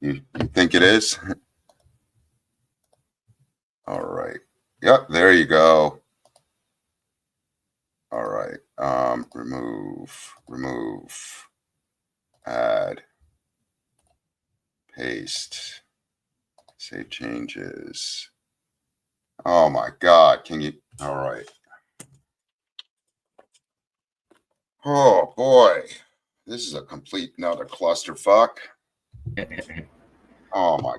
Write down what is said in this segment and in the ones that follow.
You think it is? All right. Yep, there you go. All right. Remove, add, paste, save changes. Oh my God. Can you? All right. Oh boy. This is a complete another clusterfuck. Oh my,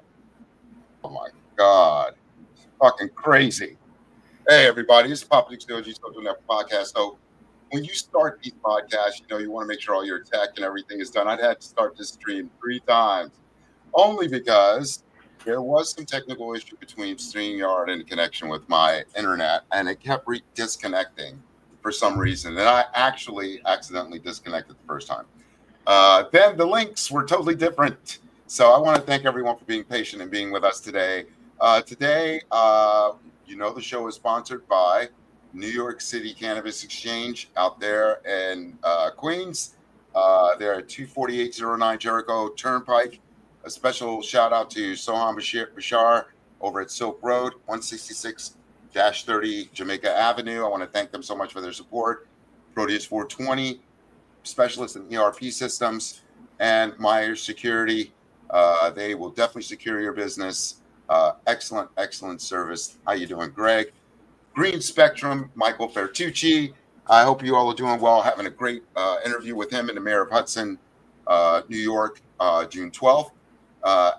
oh my God. It's fucking crazy. Hey everybody, this is Papa Duke's Doji Social Network Podcast. So when you start these podcasts, you want to make sure all your tech and everything is done. I'd had to start this stream 3 times, only because there was some technical issue between StreamYard and the connection with my internet, and it kept disconnecting for some reason. And I actually accidentally disconnected the first time. Then the links were totally different. So I want to thank everyone for being patient and being with us today. Today, the show is sponsored by New York City Cannabis Exchange out there in Queens. They're at 24809 Jericho Turnpike. A special shout out to Soham Bashar over at Silk Road, 166-30 Jamaica Avenue. I want to thank them so much for their support. Proteus 420, specialist in ERP systems, and Myers Security. They will definitely secure your business. Excellent service. How you doing, Greg? Green Spectrum, Michael Fertucci. I hope you all are doing well. Having a great interview with him and the mayor of Hudson, New York, June 12th.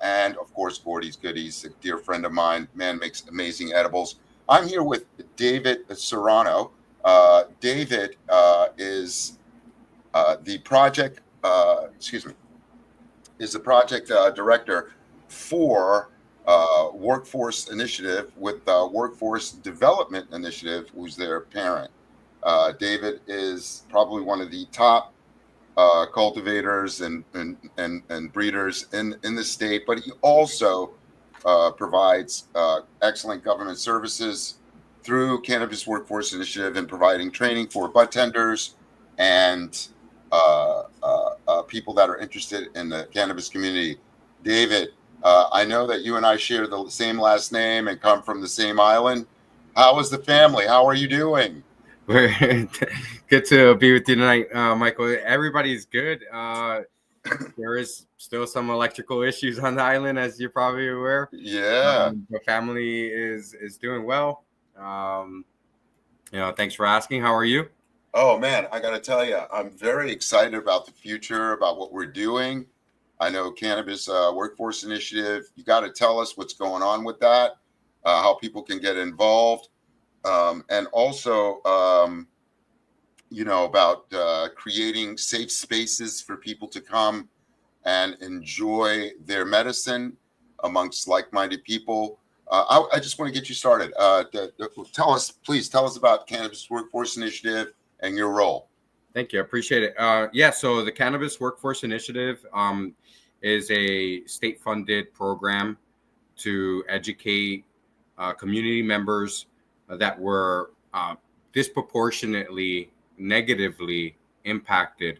And of course, Gordy's Goodies, a dear friend of mine. Man makes amazing edibles. I'm here with David Serrano. David is the project, is the project director for Workforce Initiative with Workforce Development Initiative, who's their parent. David is probably one of the top cultivators and breeders in the state, but he also provides excellent government services through Cannabis Workforce Initiative and providing training for bud tenders and people that are interested in the cannabis community. David, I know that you and I share the same last name and come from the same island. How is the family? How are you doing? Good to be with you tonight, Michael. Everybody's good. There is still some electrical issues on the island, as you're probably aware. Yeah. The family is doing well. Thanks for asking. How are you? Oh man, I got to tell you, I'm very excited about the future, about what we're doing. I know Cannabis Workforce Initiative. You got to tell us what's going on with that, how people can get involved, and also, about creating safe spaces for people to come and enjoy their medicine amongst like-minded people. I just want to get you started. Please tell us about Cannabis Workforce Initiative and your role. Thank you. I appreciate it. So the Cannabis Workforce Initiative is a state-funded program to educate community members that were disproportionately negatively impacted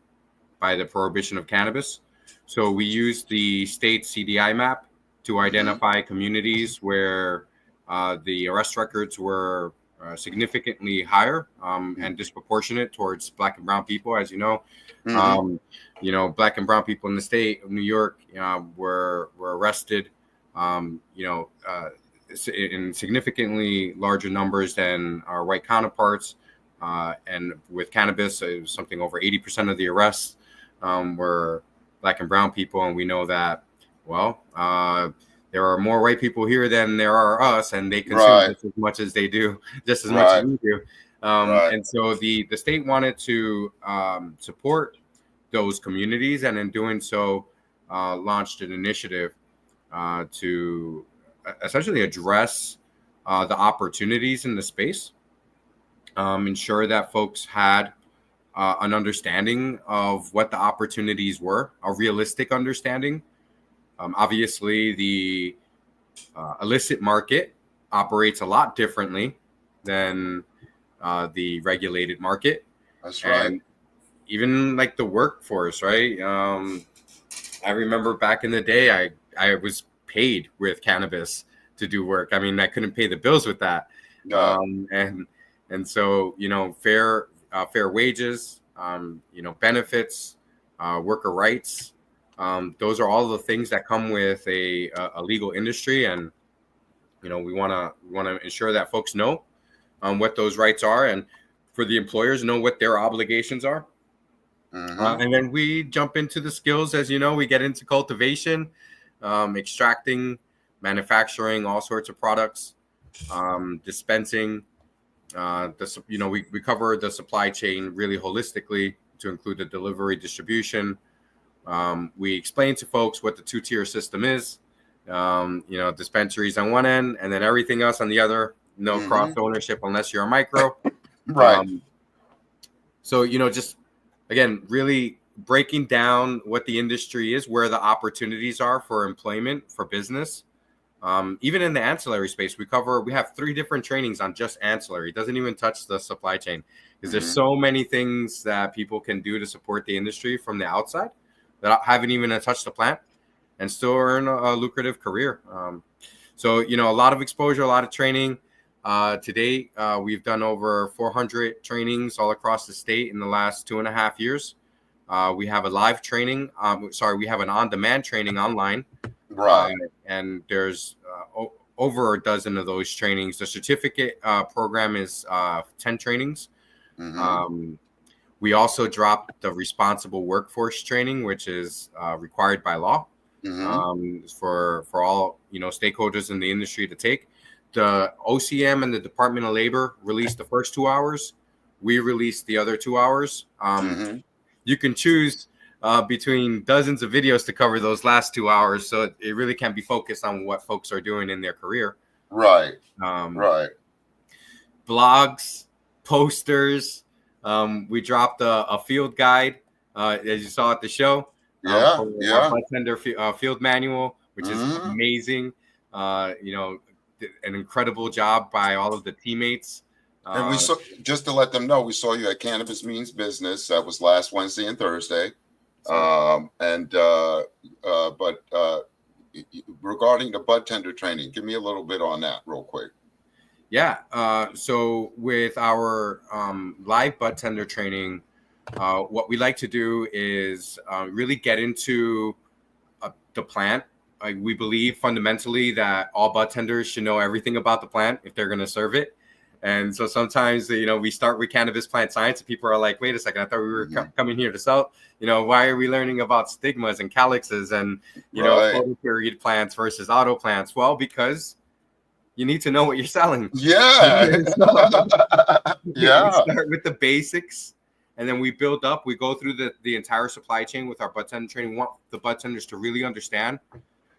by the prohibition of cannabis. So we use the state CDI map to identify communities where the arrest records were significantly higher and disproportionate towards Black and brown people. As you know, Black and brown people in the state of New York were arrested, in significantly larger numbers than our white counterparts. And with cannabis, it was something over 80% of the arrests were Black and brown people. And we know that, there are more white people here than there are us, and they consume just as much as they do, just as much as we do. And so the state wanted to support those communities, and in doing so, launched an initiative to essentially address the opportunities in the space, ensure that folks had an understanding of what the opportunities were, a realistic understanding. Obviously, the illicit market operates a lot differently than the regulated market. That's right. And even like the workforce, right? I remember back in the day, I I was paid with cannabis to do work. I mean, I couldn't pay the bills with that. And so, fair wages, benefits, worker rights. Those are all the things that come with a legal industry. And, we want to ensure that folks know what those rights are, and for the employers know what their obligations are. And then we jump into the skills. As you know, we get into cultivation, extracting, manufacturing, all sorts of products, dispensing. We cover the supply chain really holistically to include the delivery, distribution. We explain to folks what the two-tier system is. Dispensaries on one end, and then everything else on the other. No cross ownership unless you're a micro. Right. So, just again, really breaking down what the industry is, where the opportunities are for employment, for business. Even in the ancillary space, we have 3 different trainings on just ancillary. It doesn't even touch the supply chain, because there's so many things that people can do to support the industry from the outside that haven't even touched the plant and still earn a lucrative career. So, a lot of exposure, a lot of training. To date, we've done over 400 trainings all across the state in the last 2.5 years. We have a live training. We have an on-demand training online. Right. And there's over a dozen of those trainings. The certificate program is 10 trainings. We also dropped the responsible workforce training, which is required by law for all stakeholders in the industry to take. The OCM and the Department of Labor released the first 2 hours. We released the other 2 hours. You can choose between dozens of videos to cover those last 2 hours, so it really can be focused on what folks are doing in their career. Right. Blogs, posters. We dropped a field guide, as you saw at the show. Our bartender field manual, which is amazing. An incredible job by all of the teammates. And we saw, just to let them know, we saw you at Cannabis Means Business. That was last Wednesday and Thursday. But regarding the bud tender training, give me a little bit on that real quick. Yeah. So with our live bud tender training, what we like to do is really get into the plant. We believe fundamentally that all bud tenders should know everything about the plant if they're going to serve it. And so sometimes, we start with cannabis plant science, and people are like, wait a second, I thought we were coming here to sell. Why are we learning about stigmas and calyxes and, photoperiod plants versus auto plants? Well, because you need to know what you're selling. Yeah. We start with the basics, and then we build up. We go through the entire supply chain with our bud tender training. We want the bud tenders to really understand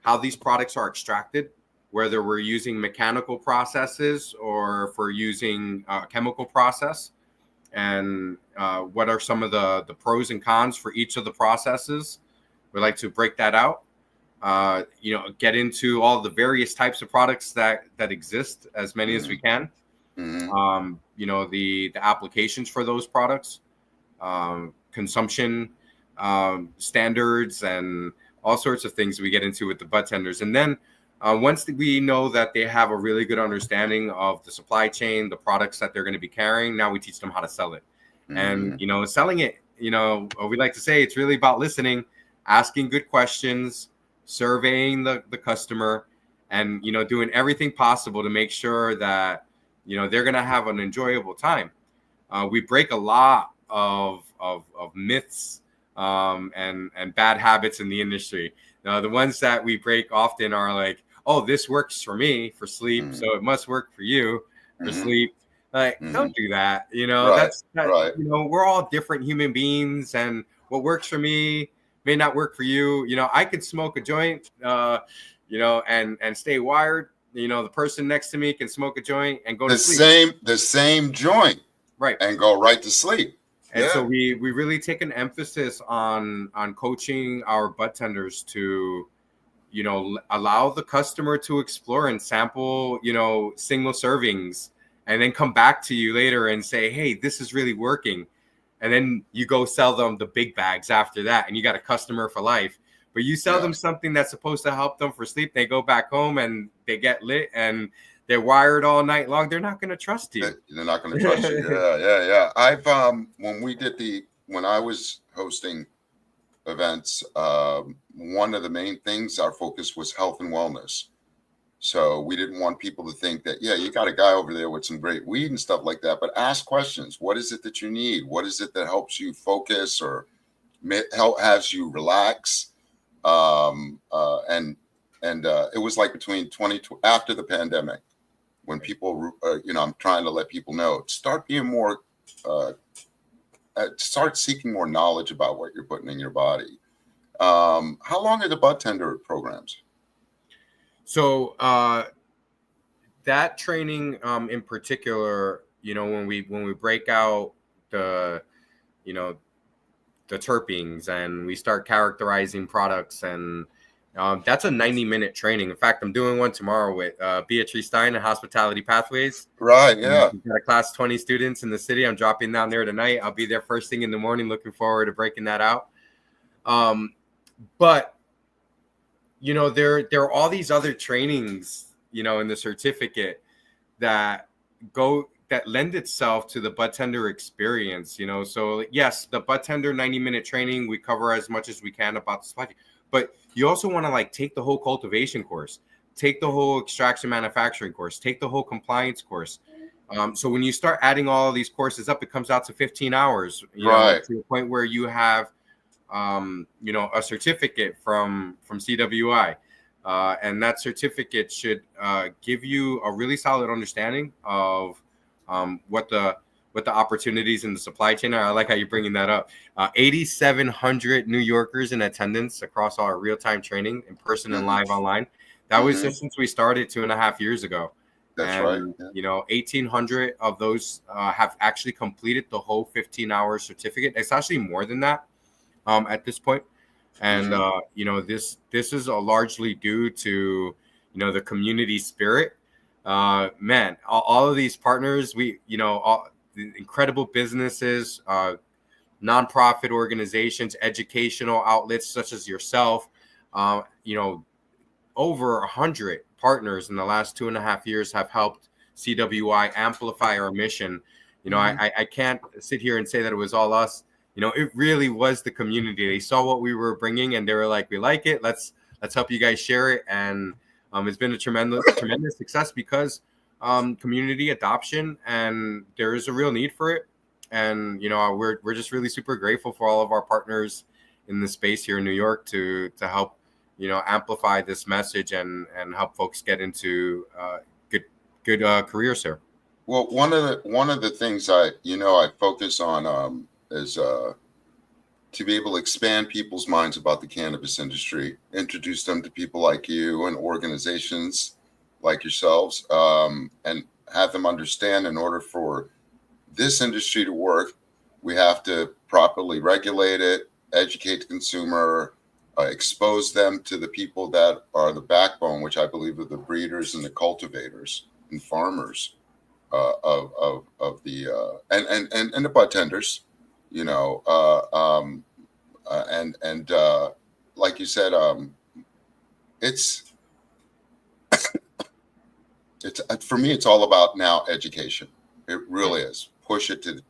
how these products are extracted, whether we're using mechanical processes or if we're using chemical process, and what are some of the pros and cons for each of the processes. We like to break that out, get into all the various types of products that exist, as many as we can. The applications for those products, consumption standards, and all sorts of things we get into with the bud tenders. And then once we know that they have a really good understanding of the supply chain, the products that they're going to be carrying, now we teach them how to sell it. And, selling it, we like to say it's really about listening, asking good questions, surveying the customer, and, doing everything possible to make sure that, they're going to have an enjoyable time. We break a lot of myths and bad habits in the industry. Now, the ones that we break often are like, oh, this works for me for sleep, so it must work for you for sleep. Like, don't do that. We're all different human beings, and what works for me may not work for you. I could smoke a joint, and stay wired. The person next to me can smoke a joint and go to sleep. The same joint, right, and go right to sleep. And so we really take an emphasis on coaching our bud tenders to, allow the customer to explore and sample, single servings, and then come back to you later and say, hey, this is really working. And then you go sell them the big bags after that, and you got a customer for life. But you sell Yeah. them something that's supposed to help them for sleep. They go back home and they get lit and they're wired all night long. They're not going to trust you. They're not going to trust you. Yeah. I've when I was hosting events, one of the main things, our focus was health and wellness. So we didn't want people to think that, yeah, you got a guy over there with some great weed and stuff like that, but ask questions. What is it that you need? What is it that helps you focus or has you relax? And it was like between after the pandemic, when people, I'm trying to let people know, start being more, start seeking more knowledge about what you're putting in your body. How long are the bud tender programs? So that training in particular, when we break out the, the terpenes and we start characterizing products, and that's a 90-minute training. In fact, I'm doing one tomorrow with Beatrice Stein and Hospitality Pathways. Right, yeah. We've got a class 20 students in the city. I'm dropping down there tonight. I'll be there first thing in the morning. Looking forward to breaking that out. But there are all these other trainings, in the certificate that lend itself to the bud tender experience, So yes, the bud tender 90-minute training, we cover as much as we can about the supply chain, but you also want to take the whole cultivation course, take the whole extraction manufacturing course, take the whole compliance course. So when you start adding all of these courses up, it comes out to 15 hours, Right. To the point where you have, a certificate from CWI. And that certificate should give you a really solid understanding of what the opportunities in the supply chain are. I like how you're bringing that up. 8,700 New Yorkers in attendance across our real-time training in person and live online. That was just since we started 2.5 years ago. That's and, right. Yeah. 1,800 of those have actually completed the whole 15-hour certificate. It's actually more than that at this point. And this is largely due to the community spirit. Man, all of these partners, all the incredible businesses, nonprofit organizations, educational outlets such as yourself, over 100 partners in the last 2.5 years have helped CWI amplify our mission. I can't sit here and say that it was all us. It really was the community. They saw what we were bringing and they were like, we like it. Let's help you guys share it. And it's been a tremendous success because community adoption, and there is a real need for it. And, we're just really super grateful for all of our partners in the space here in New York to help, amplify this message and help folks get into good careers here. Well, one of the things I focus on is to be able to expand people's minds about the cannabis industry, introduce them to people like you and organizations like yourselves, and have them understand in order for this industry to work, we have to properly regulate it, educate the consumer, expose them to the people that are the backbone, which I believe are the breeders and the cultivators and farmers of the and the bud tenders, and like you said, it's for me, it's all about now education. It really is. Push it to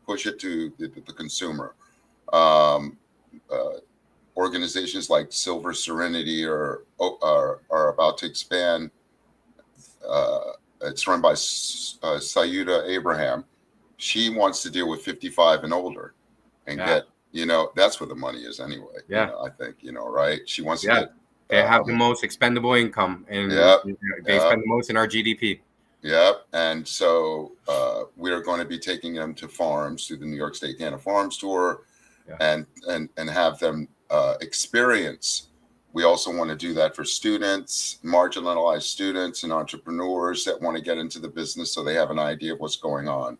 the consumer. Organizations like Silver Serenity are about to expand. It's run by Sayuda Abraham. She wants to deal with 55 and older and get, that's where the money is anyway. Yeah. I think, right. She wants to get. They have the most expendable income, and they spend the most in our GDP. Yep. And so we are going to be taking them to farms through the New York State Canna Farms Tour and have them experience. We also want to do that for students, marginalized students and entrepreneurs that want to get into the business so they have an idea of what's going on.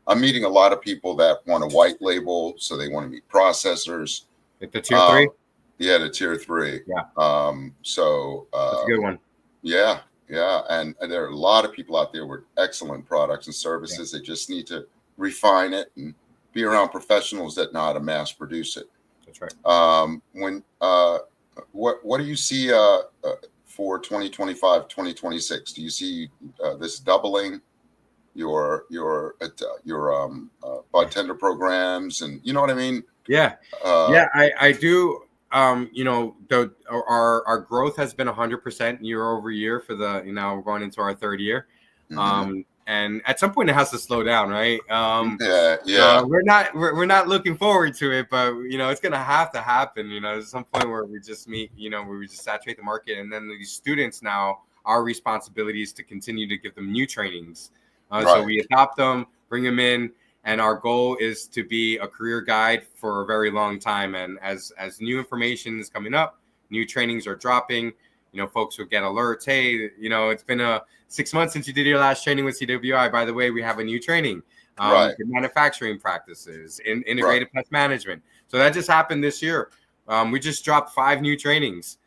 I'm meeting a lot of people that want to white label, so they want to meet processors. Like the tier 3? Yeah, the tier 3. Yeah. So that's a good one. Yeah. And there are a lot of people out there with excellent products and services. They just need to refine it and be around professionals that know how to mass produce it. That's right. What do you see for 2025, 2026? Do you see this doubling your bartender programs, and you know what I mean? Yeah, Uh, yeah, I do. You know, our growth has been 100% year over year for the, you know, we're going into our third year. mhm. And at some point it has to slow down, right? Yeah, yeah, We're not looking forward to it, but you know, it's gonna have to happen. You know, there's some point where we just meet, you know, where we just saturate the market, and then these students now, our responsibility is to continue to give them new trainings. So right, we adopt them, bring them in, and our goal is to be a career guide for a very long time. And as new information is coming up, new trainings are dropping, you know, folks will get alerts. Hey, you know, it's been 6 months since you did your last training with CWI. By the way, we have a new training. right, The manufacturing practices, right. integrated pest management. So that just happened this year. We just dropped 5 new trainings,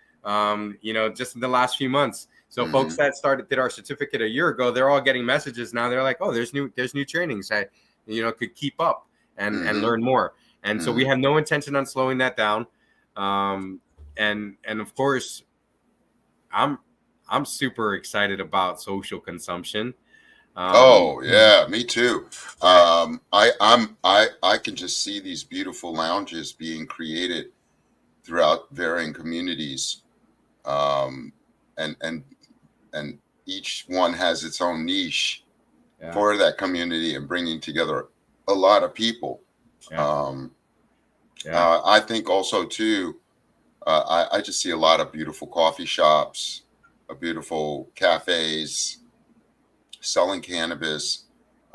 you know, just in the last few months. So folks Hmm. that did our certificate a year ago, they're all getting messages now. They're like, oh, there's new trainings that, you know, could keep up and Hmm. learn more. And so we Hmm. have no intention on slowing that down. And of course, I'm I'm super excited about social consumption. Um, Oh yeah, me too. I can just see these beautiful lounges being created throughout varying communities, um, and and each one has its own niche yeah, for that community and bringing together a lot of people. yeah, Um, yeah. I think also too, I just see a lot of beautiful coffee shops, beautiful cafes selling cannabis,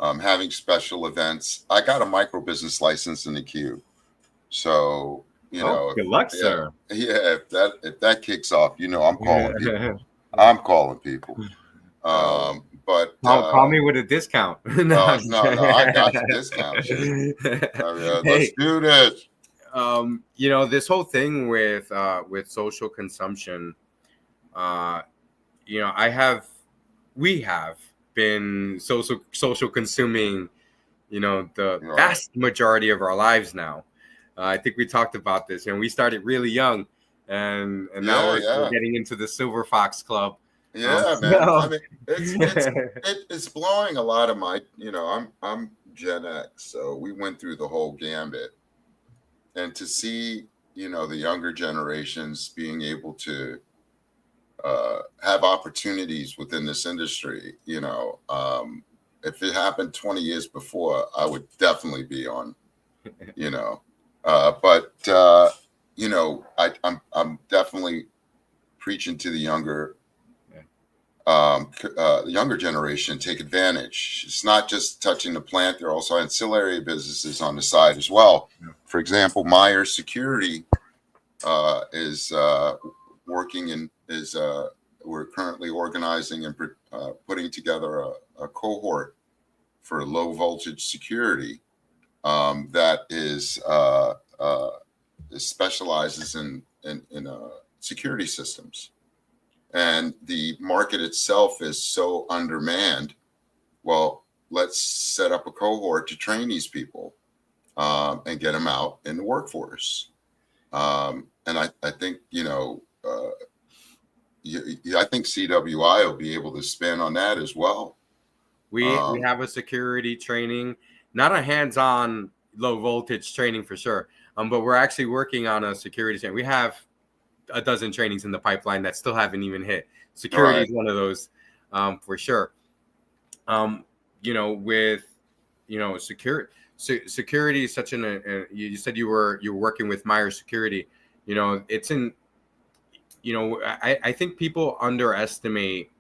having special events. I got a micro business license in the queue, so you Oh, know, good luck, yeah, sir. yeah. If that kicks off, you know, I'm calling people. I'm calling people. Oh, But call me with a discount. No, I'm just no, I got you discount shit. Let's Hey, do this. you know, this whole thing with social consumption, uh, you know, we have been social consuming, you know, the Right. vast majority of our lives now. I think we talked about this, and we started really young, and now Yeah, we're yeah. getting into the Silver Fox Club. Yeah, man. I So mean, it's blowing a lot of my, I'm Gen X, so we went through the whole gambit. And to see, the younger generations being able to have opportunities within this industry, if it happened 20 years before, I would definitely be on, you know. But I'm definitely preaching to the younger generation, take advantage. It's not just touching the plant; there are also ancillary businesses on the side as well. For example, Myers Security is working and is we're currently organizing and putting together a cohort for low voltage security that specializes in security systems, and the market itself is so undermanned. Well, let's set up a cohort to train these people and get them out in the workforce. And I think, I think CWI will be able to spin on that as well. we Um, have a security training, not a hands-on low voltage training for sure. But we're actually working on a security training. We have a dozen trainings in the pipeline that still haven't even hit. Security right. is one of those, for sure. Um, you know, with security is such you said you were working with Myers Security. You know, it's in. You know, I think people underestimate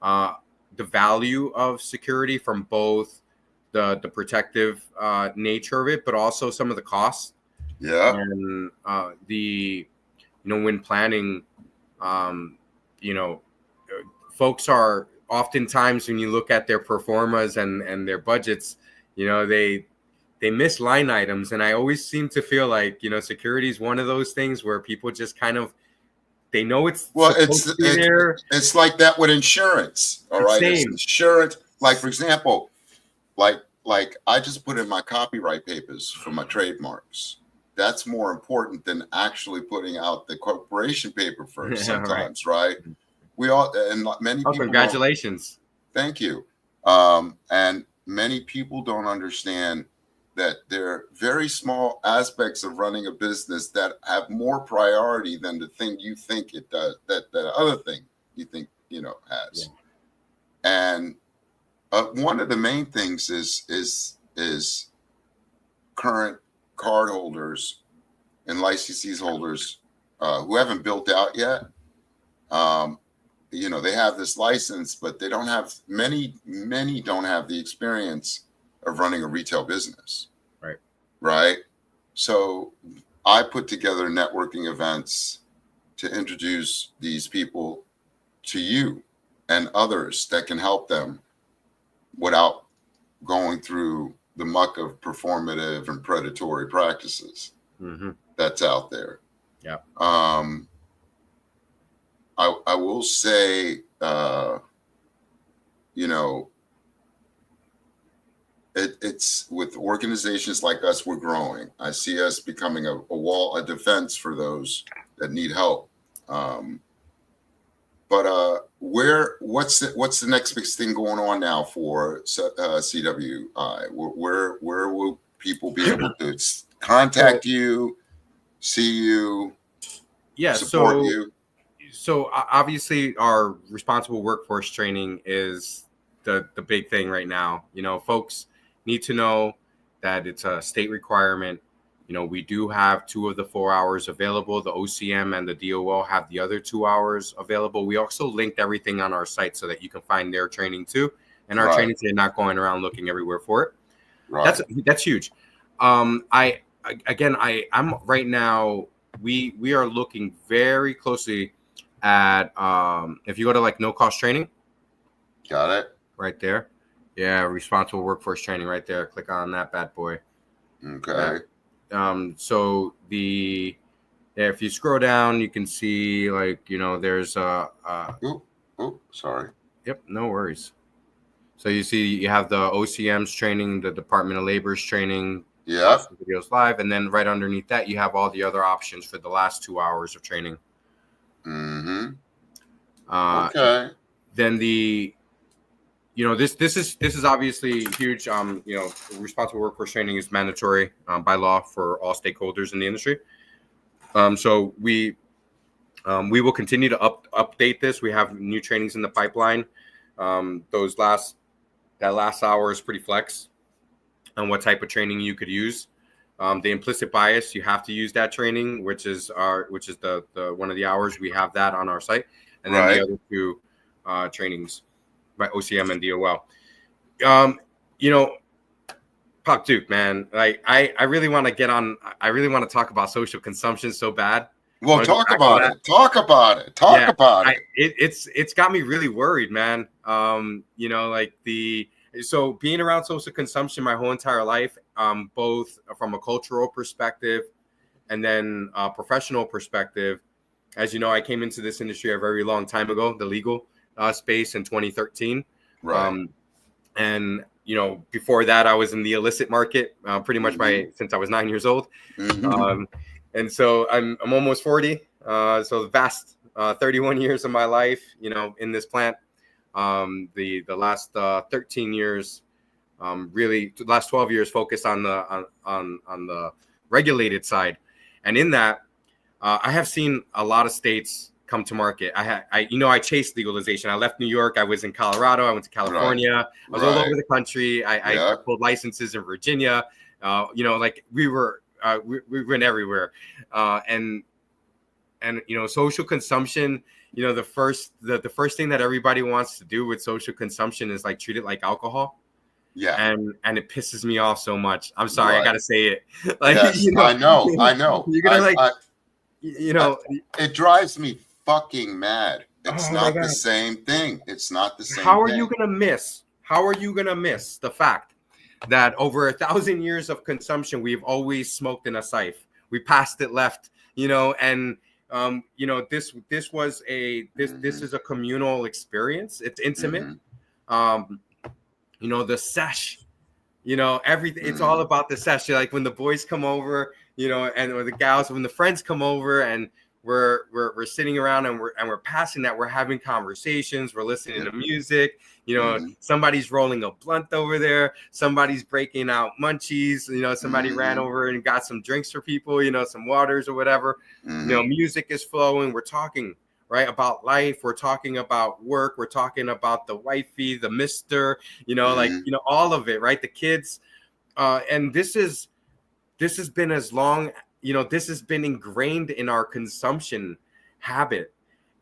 uh, the value of security from both the protective nature of it, but also some of the costs Yeah. and when planning, um, you know, folks are oftentimes when you look at their performas and their budgets, you know, they miss line items, and I always seem to feel like, you know, security is one of those things where people just kind of they know it's Well, supposed to be there. it's like that with insurance. All It's right. It's same. insurance. Like, for example, like I just put in my copyright papers for my trademarks. that's more important than actually putting out the corporation paper first sometimes, right? We all, and many Oh, people congratulations. thank you. And many people don't understand that there are very small aspects of running a business that have more priority than the thing you think it does, that the other thing you think, has. And one of the main things is current card holders and licensees holders who haven't built out yet. They have this license, but they don't have many don't have the experience of running a retail business. Right. So I put together networking events to introduce these people to you and others that can help them without going through the muck of performative and predatory practices that's out there. Yeah. I will say, it's with organizations like us, we're growing. I see us becoming a wall, a defense for those that need help. But what's the next big thing going on now for CWI? Where will people be able to contact you, see you, support you? So obviously our responsible workforce training is the big thing right now. Folks need to know that it's a state requirement. We do have 2 of the 4 hours available. The OCM and the DOL have the other 2 hours available. We also linked everything on our site so that you can find their training too. And our training, so you're not going around looking everywhere for it. Right. That's huge. I'm right now, we are looking very closely at if you go to like no cost training. Got it. Right there. Yeah, responsible workforce training right there. Click on that bad boy. Okay. So if you scroll down, you can see there's sorry. Yep, no worries. So you have the OCM's training, the Department of Labor's training, videos live, and then right underneath that you have all the other options for the last 2 hours of training. Okay. Then this is obviously huge. Responsible workforce training is mandatory by law for all stakeholders in the industry. So we will continue to update this. We have new trainings in the pipeline. That last hour is pretty flex on what type of training you could use. The implicit bias, you have to use that training, which is the one of the hours. We have that on our site, and then the other 2 trainings by OCM and DOL. Pop Duke, man, I really want to get on. I really want to talk about social consumption so bad. Well, talk about it. It's got me really worried, man. So being around social consumption my whole entire life, both from a cultural perspective and then a professional perspective. As you know, I came into this industry a very long time ago, the legal space in 2013. Right. And before that, I was in the illicit market pretty much since I was 9 years old. And so I'm almost 40. So the vast 31 years of my life, in this plant. The last 13 years, really the last 12 years focused on the regulated side. And in that, I have seen a lot of states come to market. I chased legalization. I left New York. I was in Colorado. I went to California. I was all over the country. I pulled licenses in Virginia. We were in everywhere. And social consumption, the first thing that everybody wants to do with social consumption is treat it like alcohol. Yeah. And it pisses me off so much. I'm sorry, I gotta say it. Yes, I know. You're gonna it drives me fucking mad. It's not the same thing. It's not the same How are thing. you gonna miss the fact that over 1,000 years of consumption, we've always smoked in a siph. We passed it left, and this is a communal experience. It's intimate. The sesh Everything. It's all about the session. Like when the boys come over, and or the gals, when the friends come over, and we're sitting around and we're passing that. We're having conversations. We're listening to music. Somebody's rolling a blunt over there. Somebody's breaking out munchies. Somebody ran over and got some drinks for people. Some waters or whatever. Music is flowing. We're talking. Right, about life. We're talking about work. We're talking about the wifey, the mister, all of it, right? The kids. And this has been as long, this has been ingrained in our consumption habit.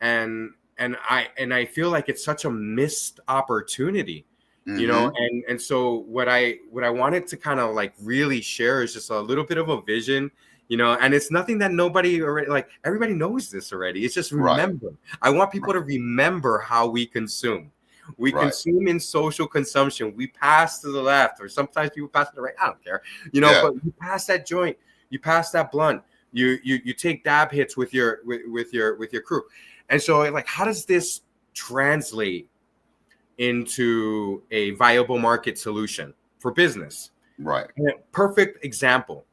And I feel like it's such a missed opportunity, and so what I wanted to kind of like really share is just a little bit of a vision. And it's nothing that nobody already, like everybody knows this already. It's just remember. Right. I want people to remember how we consume. We consume in social consumption. We pass to the left, or sometimes people pass to the right. I don't care, but you pass that joint, you pass that blunt, you take dab hits with your crew. And so like, how does this translate into a viable market solution for business? Right. And a perfect example.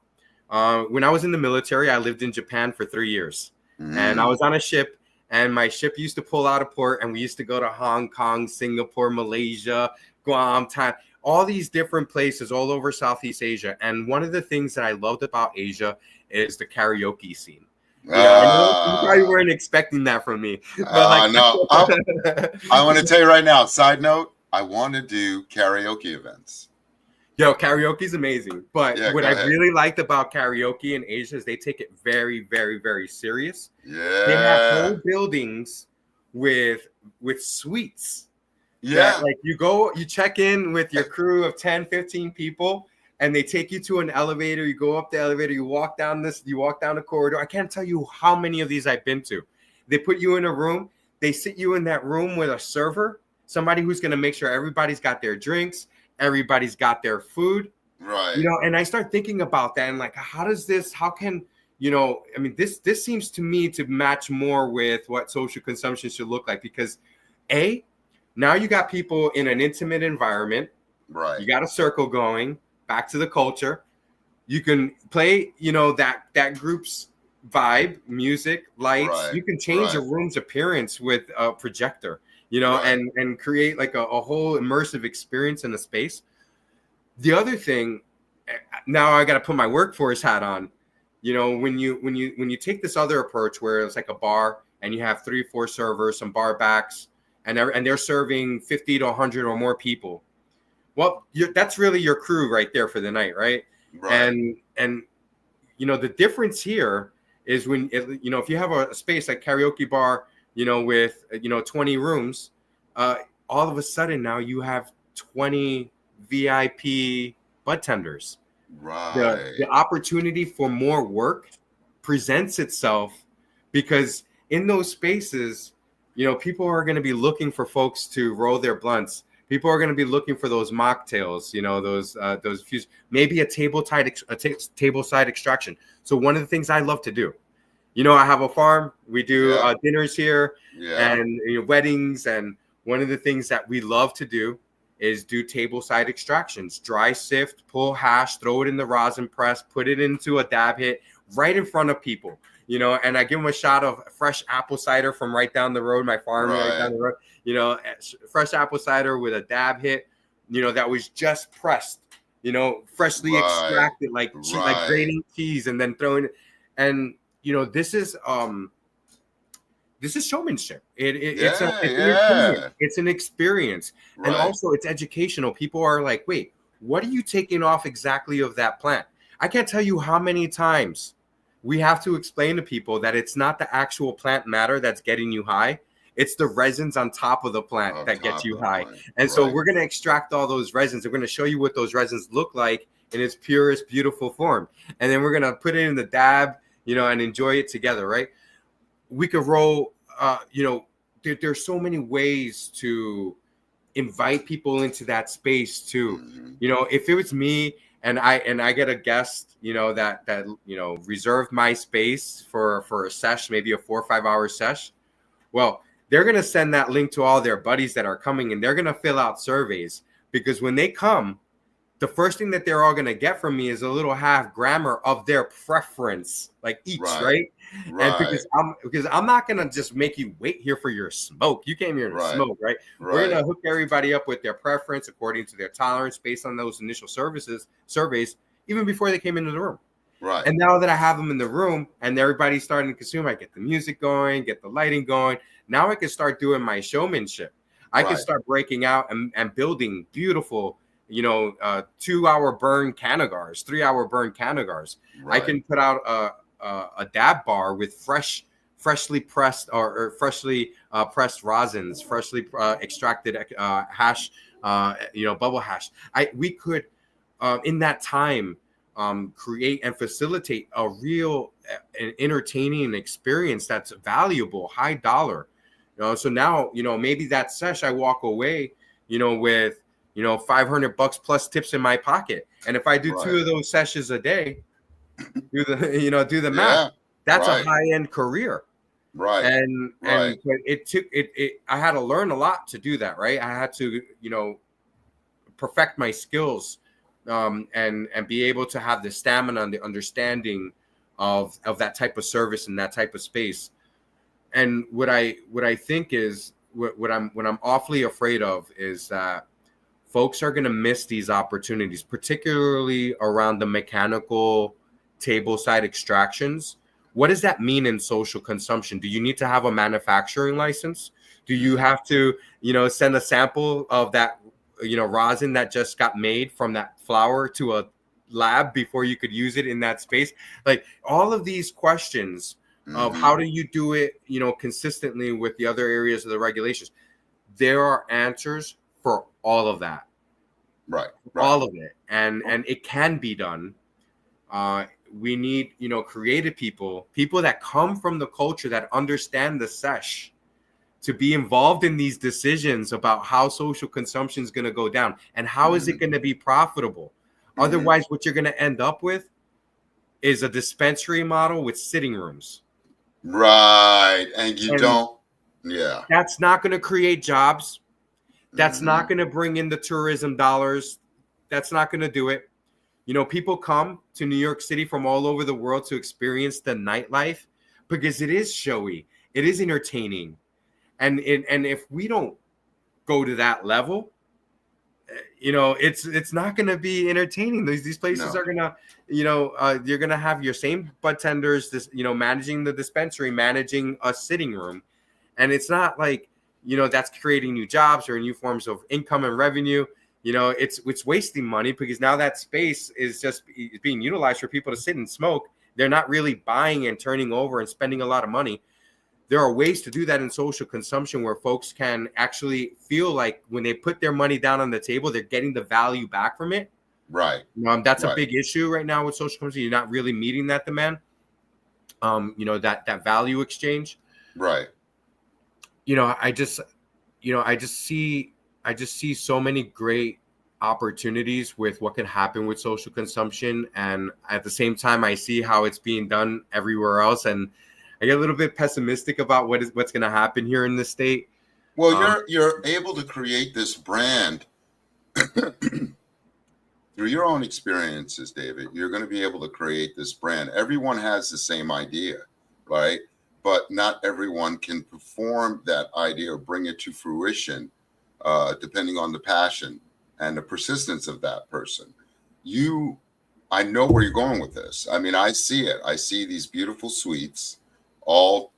When I was in the military, I lived in Japan for 3 years, and I was on a ship, and my ship used to pull out of port, and we used to go to Hong Kong, Singapore, Malaysia, Guam, Thailand, all these different places all over Southeast Asia. And one of the things that I loved about Asia is the karaoke scene. I know you probably weren't expecting that from me. But no. I want to tell you right now, side note, I want to do karaoke events. Yo, karaoke is amazing. But what I really liked about karaoke in Asia is they take it very, very, very serious. Yeah. They have whole buildings with suites. Yeah. Like you check in with your crew of 10, 15 people, and they take you to an elevator. You go up the elevator, you walk down the corridor. I can't tell you how many of these I've been to. They put you in a room. They sit you in that room with a server, somebody who's going to make sure everybody's got their drinks. Everybody's got their food, right? And I start thinking about that and like, how can this seems to me to match more with what social consumption should look like, because now you got people in an intimate environment, right? You got a circle going, back to the culture. You can play, that group's vibe, music, lights. Right. You can change a room's appearance with a projector. And create like a whole immersive experience in the space. The other thing, now I got to put my workforce hat on. When you take this other approach where it's like a bar and you have 3 or 4 servers, some bar backs, and they're serving 50 to 100 or more people. Well, that's really your crew right there for the night, right? And the difference here is when if you have a space like karaoke bar, with 20 rooms, all of a sudden now you have 20 VIP bud tenders. Right. The opportunity for more work presents itself, because in those spaces, people are going to be looking for folks to roll their blunts. People are going to be looking for those mocktails, those fuse, maybe a tableside extraction. So one of the things I love to do, I have a farm. We do dinners here and weddings. And one of the things that we love to do is do tableside extractions, dry sift, pull hash, throw it in the rosin press, put it into a dab hit right in front of people, and I give them a shot of fresh apple cider from right down the road, my farm right down the road, fresh apple cider with a dab hit, that was just pressed, freshly extracted, like grating cheese and then throwing it. And this is showmanship. It's an experience. Right. And also it's educational. People are like, wait, what are you taking off exactly of that plant? I can't tell you how many times we have to explain to people that it's not the actual plant matter that's getting you high. It's the resins on top of the plant that gets you high. And so we're going to extract all those resins. We're going to show you what those resins look like in its purest, beautiful form. And then we're going to put it in the dab, and enjoy it together, right? We could roll, there's so many ways to invite people into that space too. Mm-hmm. If it was me and I get a guest, that reserved my space for a sesh, maybe a 4 or 5 hour sesh, well, they're going to send that link to all their buddies that are coming, and they're going to fill out surveys, because when they come, the first thing that they're all going to get from me is a little half grammar of their preference, like each, right? And Right. because I'm not going to just make you wait here for your smoke. You came here to Right. smoke, right? We're Right. going to hook everybody up with their preference according to their tolerance based on those initial surveys, even before they came into the room. Right. And now that I have them in the room and everybody's starting to consume, I get the music going, get the lighting going. Now I can start doing my showmanship. I can Right. start breaking out and building beautiful, 2-hour burn cannagars, 3-hour burn cannagars. I Right. can put out a dab bar with freshly pressed or freshly pressed rosins, freshly extracted hash, bubble hash. We could in that time create and facilitate a real an entertaining experience that's valuable, high dollar. So now, maybe that sesh I walk away, with $500 plus tips in my pocket. And if I do Right. 2 of those sessions a day, do the math. Yeah. That's a Right. high-end career. Right. And but it took it I had to learn a lot to do that, right? I had to, perfect my skills and be able to have the stamina and the understanding of that type of service and that type of space. And what I think is what I'm awfully afraid of is that folks are going to miss these opportunities, particularly around the mechanical table side extractions. What does that mean in social consumption? Do you need to have a manufacturing license? Do you have to, send a sample of that, rosin that just got made from that flower to a lab before you could use it in that space? Like all of these questions of how do you do it, consistently with the other areas of the regulations. There are answers for all of that. Right. All of it. And it can be done. We need, creative people that come from the culture, that understand the sesh, to be involved in these decisions about how social consumption is going to go down and how is it going to be profitable. Otherwise, what you're going to end up with is a dispensary model with sitting rooms. Right. And don't. Yeah. That's not going to create jobs. That's not going to bring in the tourism dollars. That's not going to do it. People come to New York City from all over the world to experience the nightlife because it is showy. It is entertaining. And if we don't go to that level, it's not going to be entertaining. These places are going to, you're going to have your same bartenders, managing the dispensary, managing a sitting room. And it's not like, that's creating new jobs or new forms of income and revenue. It's wasting money because now that space is just being utilized for people to sit and smoke. They're not really buying and turning over and spending a lot of money. There are ways to do that in social consumption where folks can actually feel like when they put their money down on the table, they're getting the value back from it. Right. That's a big issue right now with social consumption. You're not really meeting that demand. That value exchange. Right. I just see so many great opportunities with what can happen with social consumption. And at the same time, I see how it's being done everywhere else. And I get a little bit pessimistic about what's going to happen here in the state. Well, you're able to create this brand through your own experiences, David. You're going to be able to create this brand. Everyone has the same idea, right? But not everyone can perform that idea or bring it to fruition, depending on the passion and the persistence of that person. I know where you're going with this. I mean, I see it. I see these beautiful suites, all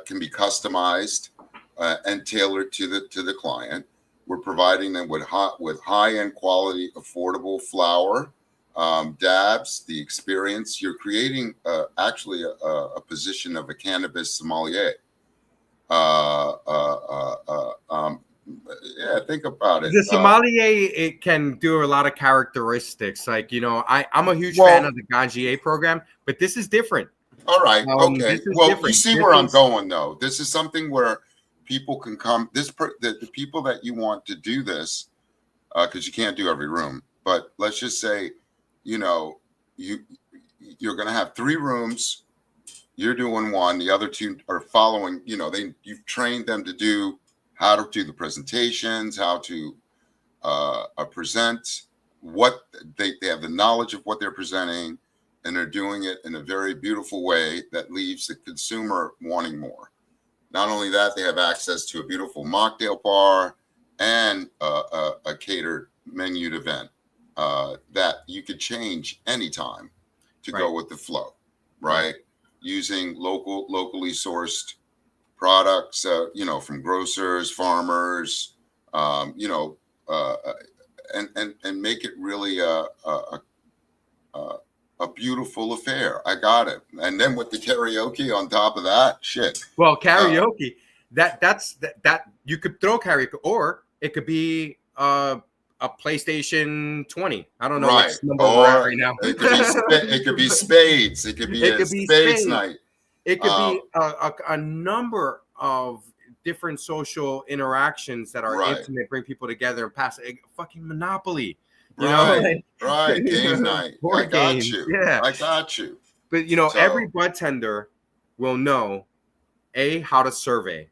can be customized and tailored to the client. We're providing them with high-end quality, affordable flower, dabs, the experience. You're creating actually a position of a cannabis sommelier. Yeah, think about it. The sommelier, it can do a lot of characteristics. Like, I'm a huge fan of the Gangier program, but this is different. All right. Okay. Well, different. You see where I'm going, though. This is something where people can come. The people that you want to do this, because you can't do every room. But let's just say, you're going to have 3 rooms. You're doing one. The other 2 are following. You've trained them to do how to do the presentations, how to present, what they have the knowledge of what they're presenting, and they're doing it in a very beautiful way that leaves the consumer wanting more. Not only that, they have access to a beautiful mocktail bar and a catered menued event that you could change anytime to Right. go with the flow, right? Using locally sourced products, from grocers, farmers, you know, and make it really a beautiful affair. I got it. And then with the karaoke on top of that, shit. Well, karaoke, that you could throw karaoke, or it could be a PlayStation 20. I don't know Right. which number we're at Or right now. it could be spades. It could be It a could be spades spades. night. It could be a number of different social interactions that are Right. intimate, bring people together, and pass a fucking Monopoly. You Right. know, like, Right. Game night. I board got games. you. Yeah. I got you. But So- every bud tender will know how to survey.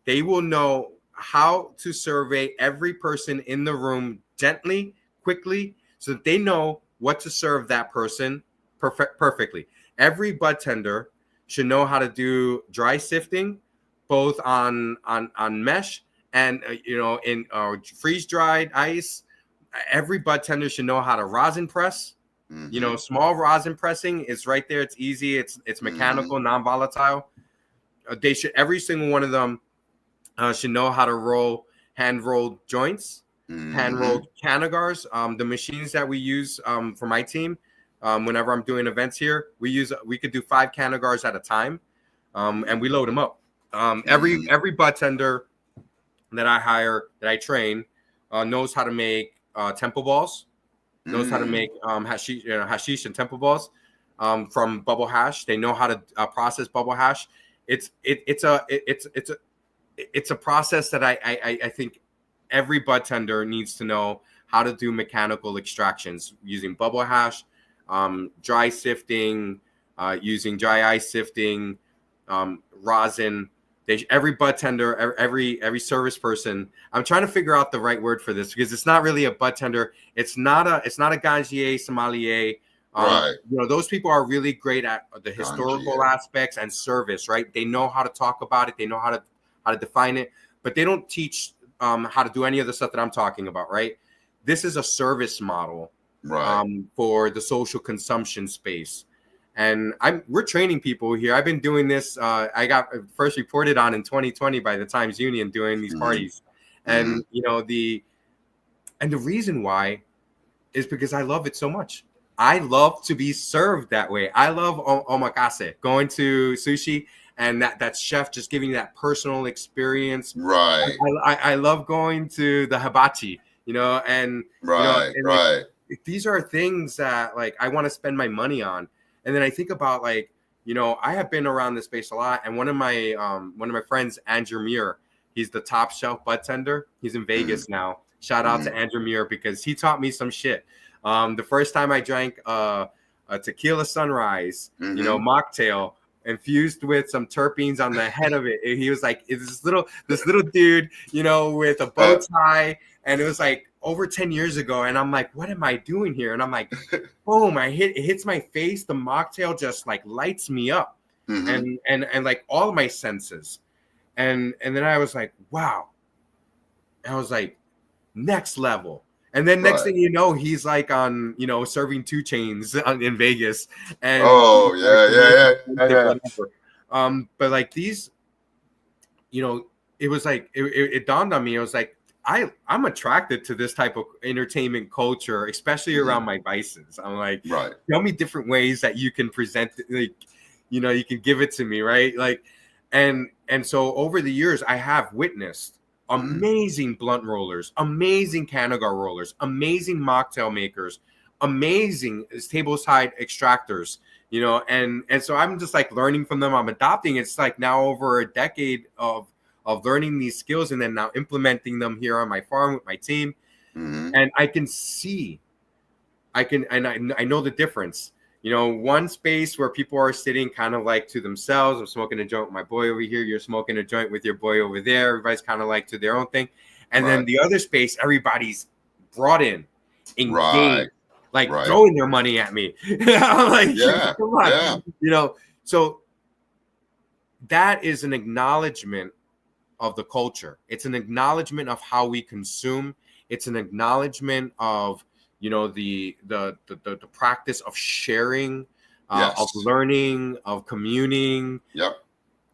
They will know how to survey every person in the room gently, quickly, so that they know what to serve that person perfectly. Every bud tender should know how to do dry sifting, both on mesh and in freeze dried ice. Every bud tender should know how to rosin press. Mhm. Small rosin pressing is right there. It's easy. It's mechanical, non-volatile. They should, every single one of them should know how to hand rolled joints, hand rolled cannagars. The machines that we use for my team, whenever I'm doing events here, we could do 5 cannagars at a time, and we load them up. Every bud tender that I hire, that I train, knows how to make temple balls, knows how to make hashish and temple balls from bubble hash. They know how to process bubble hash. It's a process that I think every bud tender needs to know how to do mechanical extractions using bubble hash, dry sifting, using dry ice sifting, rosin. Every bud tender, every service person. I'm trying to figure out the right word for this, because it's not really a bud tender. It's not a gangier, sommelier. Right. Those people are really great at the historical aspects and service, right? They know how to talk about it. They know how to define it, but they don't teach how to do any of the stuff that I'm talking about, right? This is a service model, right, for the social consumption space. And we're training people here. I've been doing this. I got first reported on in 2020 by the Times Union doing these parties. And, the reason why is because I love it so much. I love to be served that way. I love omakase, going to sushi, and that chef just giving you that personal experience. Right. I love going to the hibachi, and right, right. Like, these are things that like I want to spend my money on. And then I think about I have been around this space a lot. And one of my friends, Andrew Muir, he's the top shelf bud tender. He's in Vegas now. Shout out to Andrew Muir, because he taught me some shit. The first time I drank a tequila sunrise, mocktail infused with some terpenes on the head of it. And he was like, this little dude, with a bow tie. And it was like over 10 years ago. And I'm like, what am I doing here? And I'm like, boom, it hits my face. The mocktail just like lights me up, and like all my senses. And then I was like, wow. I was like, next level. And then next thing you know, he's like on, serving 2 chains in Vegas. And yeah. But like these, it was like, it dawned on me. I was like, I'm attracted to this type of entertainment culture, especially around my vices. I'm like, tell me different ways that you can present it, like, you can give it to me, right? Like, and so over the years, I have witnessed amazing blunt rollers, amazing Canagar rollers, amazing mocktail makers, amazing tableside extractors, and so I'm just like learning from them. I'm adopting. It's like now over a decade of learning these skills and then now implementing them here on my farm with my team. And I can see, I know the difference. One space where people are sitting kind of like to themselves. I'm smoking a joint with my boy over here. You're smoking a joint with your boy over there. Everybody's kind of like to their own thing. And then the other space, everybody's brought in. engaged, Right. like Right. throwing their money at me. I'm like, Yeah. come on, Yeah. So that is an acknowledgement of the culture. It's an acknowledgement of how we consume. It's an acknowledgement of the practice of sharing, of Yes. learning, of communing. Yep.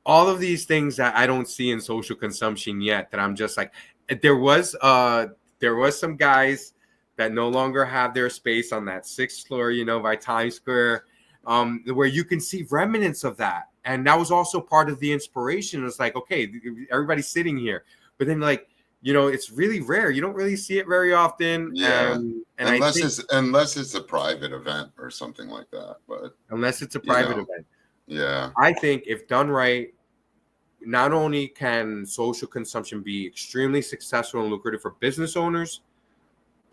All of these things that I don't see in social consumption yet. That I'm just like, there was some guys that no longer have their space on that 6th floor, by Times Square, where you can see remnants of that. And that was also part of the inspiration. It's like, okay, everybody's sitting here, but then like, it's really rare. You don't really see it very often. Yeah. And I think Unless it's a private event or something like that. But unless it's a you private know, event, yeah. I think if done right, not only can social consumption be extremely successful and lucrative for business owners,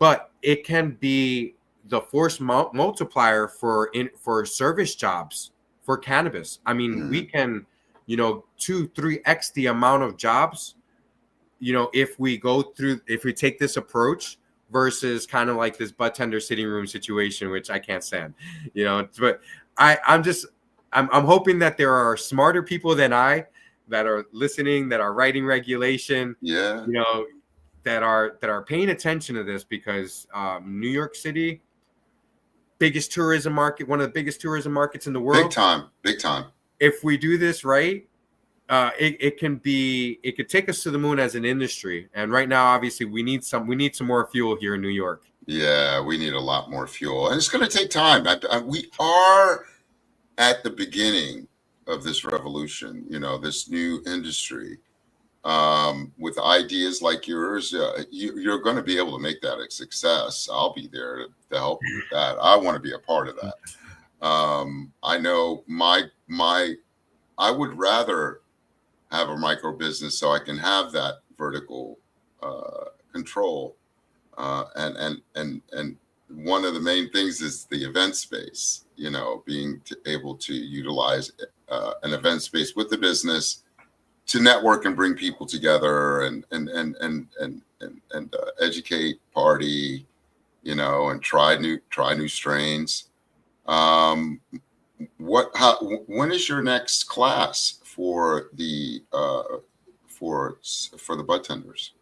but it can be the force multiplier for service jobs for cannabis. I mean, we can, 2-3x the amount of jobs, if we take this approach versus kind of like this bud tender sitting room situation, which I can't stand, but I'm hoping that there are smarter people than I that are listening, that are writing regulation, Yeah. that are paying attention to this, because New York City, biggest tourism market, one of the biggest tourism markets in the Big world. time. Big time. If we do this right, it could take us to the moon as an industry. And right now, obviously, we need some more fuel here in New York. Yeah, we need a lot more fuel, and it's going to take time. We are at the beginning of this revolution, this new industry. With ideas like yours, you're going to be able to make that a success. I'll be there to help you with that. I want to be a part of that. I know I would rather have a micro business so I can have that vertical control. And one of the main things is the event space, being able to utilize an event space with the business to network and bring people together and educate, party, and try new strains. When is your next class for the bud tenders?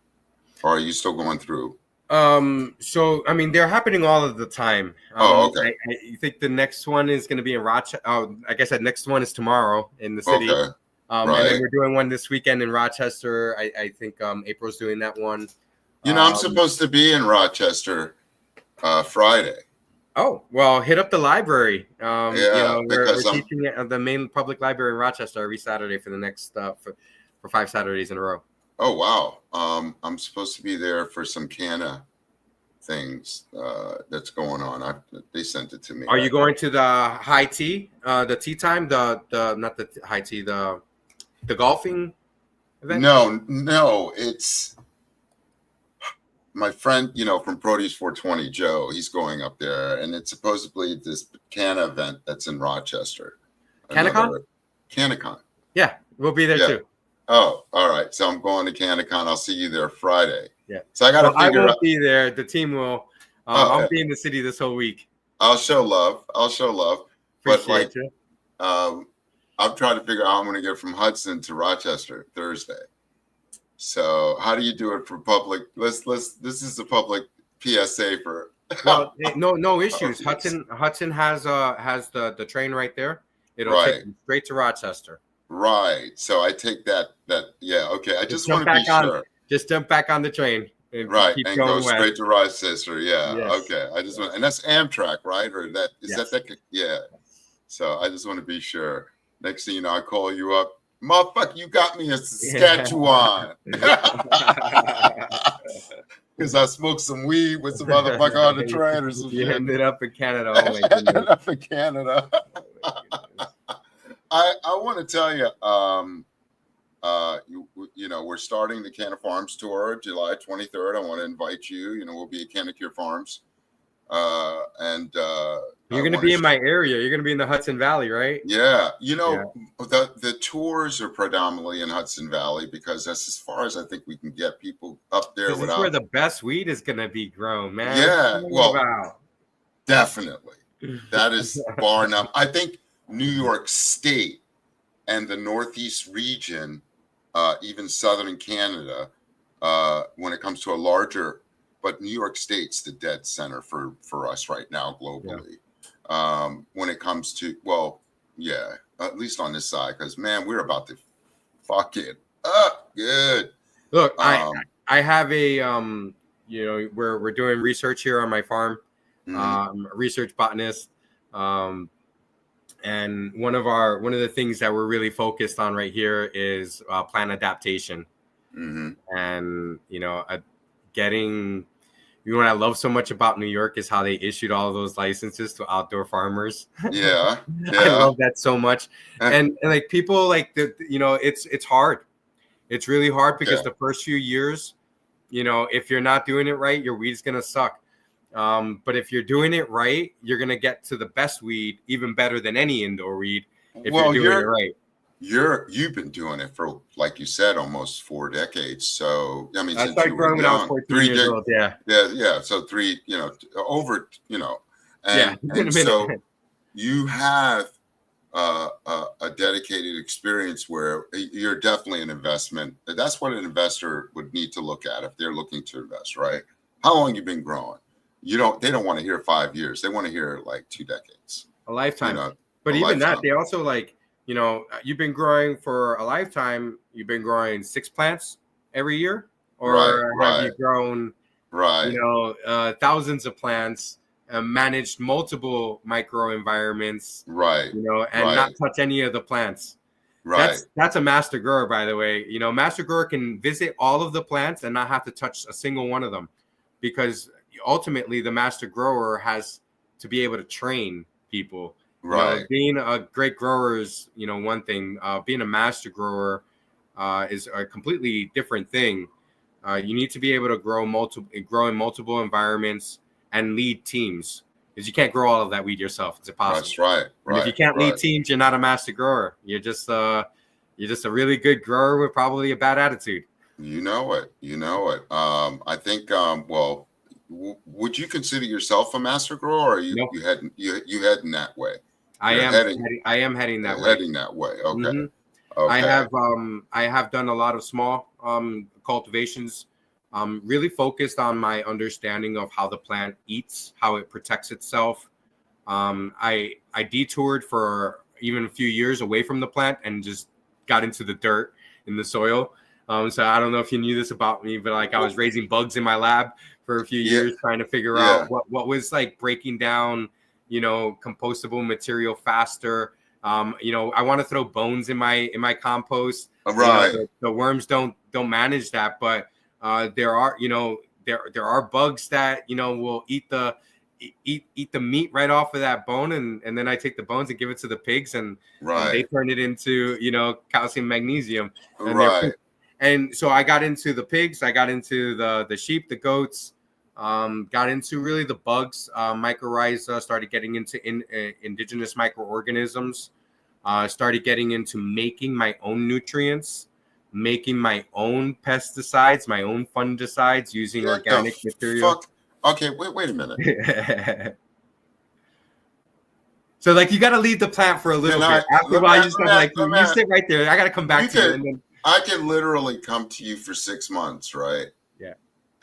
Or are you still going through? So I mean, they're happening all of the time. Okay. I think the next one is going to be in Rochester. Like I said, next one is tomorrow in the city. Okay. And then we're doing one this weekend in Rochester. I think April's doing that one. I'm supposed to be in Rochester Friday. Oh, well, hit up the library. We're Because teaching at the main public library in Rochester every Saturday for the next for 5 Saturdays in a row. Oh, wow. I'm supposed to be there for some canna things that's going on. They sent it to me. Are you going to the high tea, the tea time, the not the high tea, the golfing event? No, it's my friend, from Produce 420, Joe. He's going up there, and it's supposedly this canna event that's in Rochester. CannaCon? CannaCon. Yeah, we'll be there too. Oh, all right. So I'm going to CannaCon. I'll see you there Friday. Yeah. So I got to figure out. I won't be there. The team will. I'll be in the city this whole week. I'll show love. Appreciate you. I'm trying to figure out how I'm going to get from Hudson to Rochester Thursday. So how do you do it for public? This is a public PSA for. Well, no issues. Hudson has the train right there. It'll take you straight to Rochester. Right. So I take that. Yeah. Okay. I just want to be sure. Just jump back on the train. And go straight to Rochester. Yeah. Yes. Okay. I just want, and that's Amtrak, right? Or that is that? Yeah. So I just want to be sure. Next thing you know, I call you up. Motherfucker, you got me in Saskatchewan. Because I smoked some weed with some motherfucker on the train or some shit. You ended up in Canada. Oh my ended up in Canada. I want to tell you, we're starting the Canna Farms tour July 23rd. I want to invite you. We'll be at Cannacure Farms And You're I going to want be to in my area. You're going to be in the Hudson Valley, right? yeah, Yeah. the tours are predominantly in Hudson Valley because that's as far as I think we can get people up there This is where without. the best weed is going to be grown, man. What Yeah, you talking well, about? definitely. That is bar none. I think New York State and the Northeast region, even Southern Canada, when it comes to a larger, but New York State's the dead center for us right now Yeah. globally. When it comes to, well, yeah, at least on this side, because man, we're about to fuck it up good. Look, Um, I have a we're doing research here on my farm. mhm, A research botanist. Um, and one of the things that we're really focused on right here is plant adaptation. mhm. And getting what I love so much about New York is how they issued all those licenses to outdoor farmers. Yeah, I yeah, love that so much. And like people like it's hard. It's really hard yeah, because the first few years, if you're not doing it right, your weed's gonna suck. But if you're doing it right, you're gonna get to the best weed even better than any indoor weed if you're well, doing it right. you've been doing it for, like you said, almost 4 decades. So I mean, I since you started were growing when I was young, 14 years old. Yeah, yeah. So three, over, yeah, it's been and a minute. so you have a dedicated experience where you're definitely an investment. That's what an investor would need to look at if they're looking to invest, right? How long you been growing? They don't want to hear 5 years. They want to hear like 2 decades, A you lifetime. know, But a even that, lifetime. they also like, you've been growing for a lifetime. You've been growing 6 plants every year, Right, or have you right, grown, right, thousands of plants, managed multiple micro environments, right, and not right, touch any of the plants? right, That's a master grower, by the way. Master grower can visit all of the plants and not have to touch a single one of them, because ultimately the master grower has to be able to train people. right, Being a great grower is one thing. Being a master grower is a completely different thing. You need to be able to grow in multiple environments and lead teams, because you can't grow all of that weed yourself. It's impossible. that's right, And if you right, can't lead right. teams, you're not a master grower. You're just a really good grower with probably a bad attitude. You know it. You know it. I think. Well, would you consider yourself a master grower, or are you No, you heading you heading that way? You're heading I am heading that way. heading that way. Okay. Hmm. Okay. I have done a lot of small cultivations, really focused on my understanding of how the plant eats, how it protects itself. I detoured for even a few years away from the plant and just got into the dirt in the soil. So I don't know if you knew this about me, but like I was raising bugs in my lab for a few Yeah. years, trying to figure Yeah. out what was like breaking down, compostable material faster. I want to throw bones in my compost. Right. The worms don't manage that, but there are there are bugs that will eat the meat right off of that bone, and then I take the bones and give it to the pigs, and they Right. turn it into calcium, magnesium, and Right. and so I got into the pigs, I got into the sheep, the goats, got into really the bugs, mycorrhiza, started getting into indigenous microorganisms, started getting into making my own nutrients, making my own pesticides, my own fungicides using Get the organic material. fuck. Okay. Wait a minute. So like you got to leave the plant for a little Can bit. I After a while, you just got to like let me you sit right there. I got to come back you to you, could and then I can literally come to you for 6 months, right? yeah.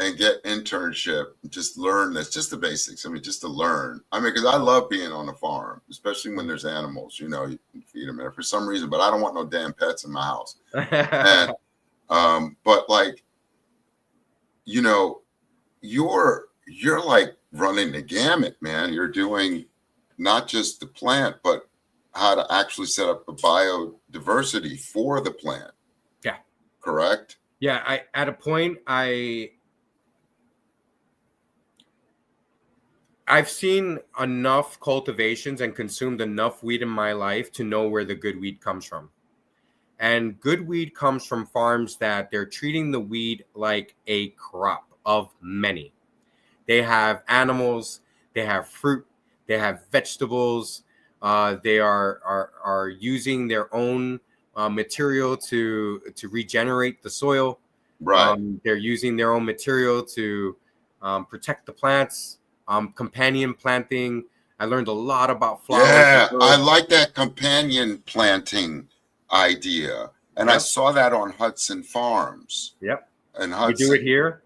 And get internship, just learn this, just the basics. I mean, just to learn. I mean, because I love being on a farm, especially when there's animals. You can feed them, and for some reason, but I don't want no damn pets in my house. And but like, you know, you're like running the gamut, man. You're doing not just the plant, but how to actually set up the biodiversity for the plant. Yeah. Correct. Yeah, I at a point I've seen enough cultivations and consumed enough weed in my life to know where the good weed comes from. And good weed comes from farms that they're treating the weed like a crop of many. They have animals, they have fruit, they have vegetables. They are using their own material to regenerate the soil. Right. They're using their own material to protect the plants. Companion planting. I learned a lot about flowers and Yeah, I herbs. like that companion planting idea. And I Yep, saw that on Hudson Farms. yep. And We do it Hudson, here.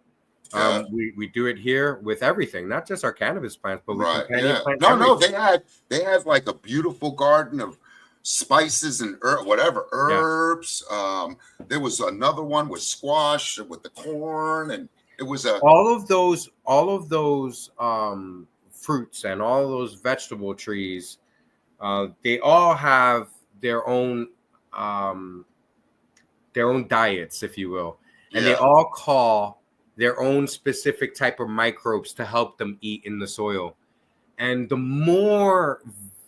yeah, We do it here with everything, not just our cannabis plants, but we right. companion Yeah. plant No, everything. they had like a beautiful garden of spices and whatever Yeah. herbs. There was another one with squash with the corn, and it was a All of those fruits and all of those vegetable trees, they all have their own um, diets, if you will, and they yeah, all call their own specific type of microbes to help them eat in the soil. And the more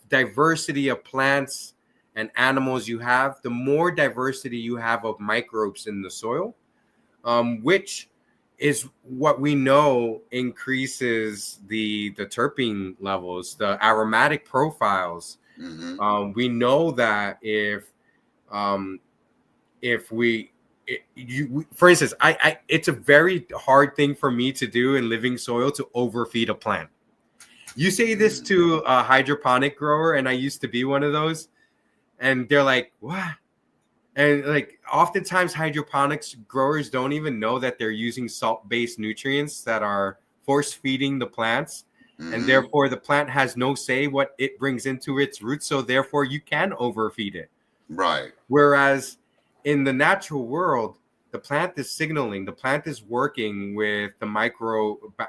diversity of plants and animals you have, the more diversity you have of microbes in the soil, which is what we know increases the terpene levels, the aromatic profiles. hmm We know that um, if for instance, it's a very hard thing for me to do in living soil to overfeed a plant. You say this to a hydroponic grower, and I used to be one of those, and they're like, "What?" And like, oftentimes hydroponics growers don't even know that they're using salt-based nutrients that are force feeding the plants, and hmm therefore the plant has no say what it brings into its roots. So therefore, you can overfeed it. right, Whereas in the natural world, the plant is signaling, the plant is working with the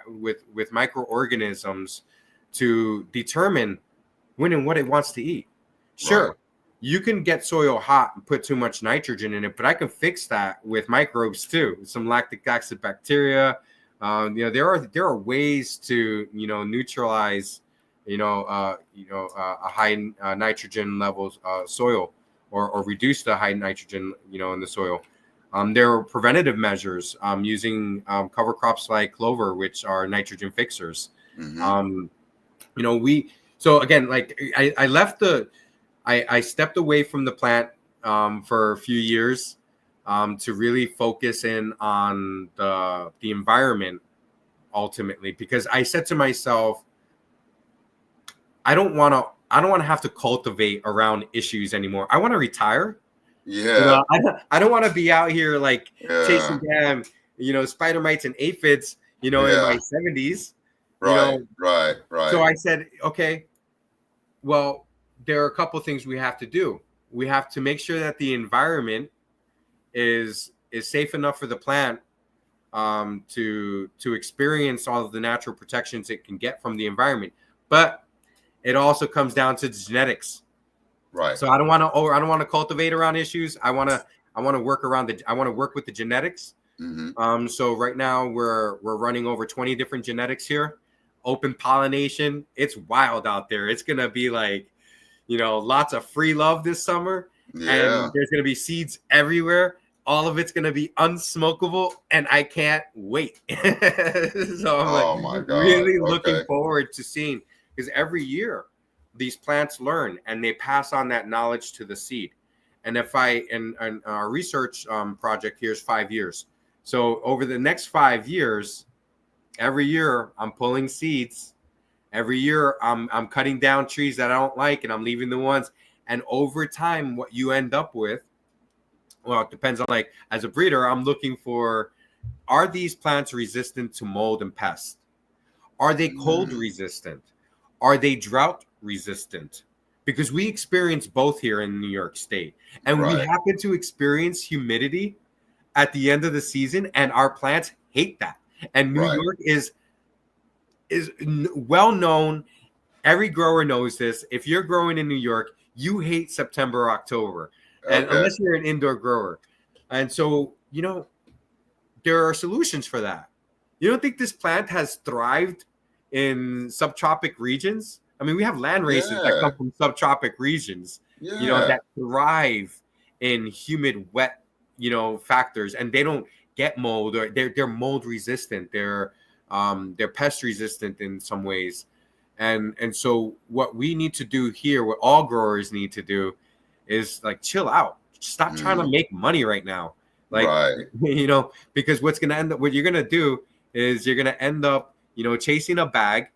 with microorganisms to determine when and what it wants to eat. right, Sure, you can get soil hot and put too much nitrogen in it, but I can fix that with microbes too. Some lactic acid bacteria. There are ways to neutralize a high nitrogen levels soil, or reduce the high nitrogen in the soil. There are preventative measures using cover crops like clover, which are nitrogen fixers. hmm Um, we so again, like I stepped away from the plant for a few years to really focus in on the environment ultimately, because I said to myself, I don't want to have to cultivate around issues anymore. I want to retire. yeah, I don't want to be out here like yeah, chasing down, spider mites and aphids, in my yeah, 70s, you right, know. right, So right, I said, okay, well, there are a couple things we have to do. We have to make sure that the environment is safe enough for the plant to experience all of the natural protections it can get from the environment. But it also comes down to genetics. right, So I don't want to cultivate around issues. I want to work around I want to work with the genetics. hmm So right now we're running over 20 different genetics here. Open pollination. It's wild out there. It's gonna be like, lots of free love this summer, and yeah. there's gonna be seeds everywhere. All of it's gonna be unsmokable, and I can't wait. So I'm like Oh my God. really looking Okay. forward to seeing, because every year these plants learn and they pass on that knowledge to the seed. And if I and our research project here is 5 years, so over the next 5 years, every year I'm pulling seeds. Every year I'm cutting down trees that I don't like, and I'm leaving the ones. And over time, what you end up with, well, it depends on, like, as a breeder, I'm looking for, are these plants resistant to mold and pests? Are they cold Mm, resistant? Are they drought resistant? Because we experience both here in New York State, and we right, happen to experience humidity at the end of the season, and our plants hate that. And New right. York is well known. Every grower knows this. If you're growing in New York, you hate September, October, and Okay. unless you're an indoor grower. And so, there are solutions for that. You don't think this plant has thrived in subtropic regions? I mean, we have land races that Yeah. come from subtropic regions, Yeah. that thrive in humid, wet, factors, and they don't get mold, or they're mold resistant. They're pest resistant in some ways. And so what we need to do here, what all growers need to do, is like chill out. Stop trying to make money right now. Like, Right. because what you're gonna do is you're gonna end up, chasing a bag.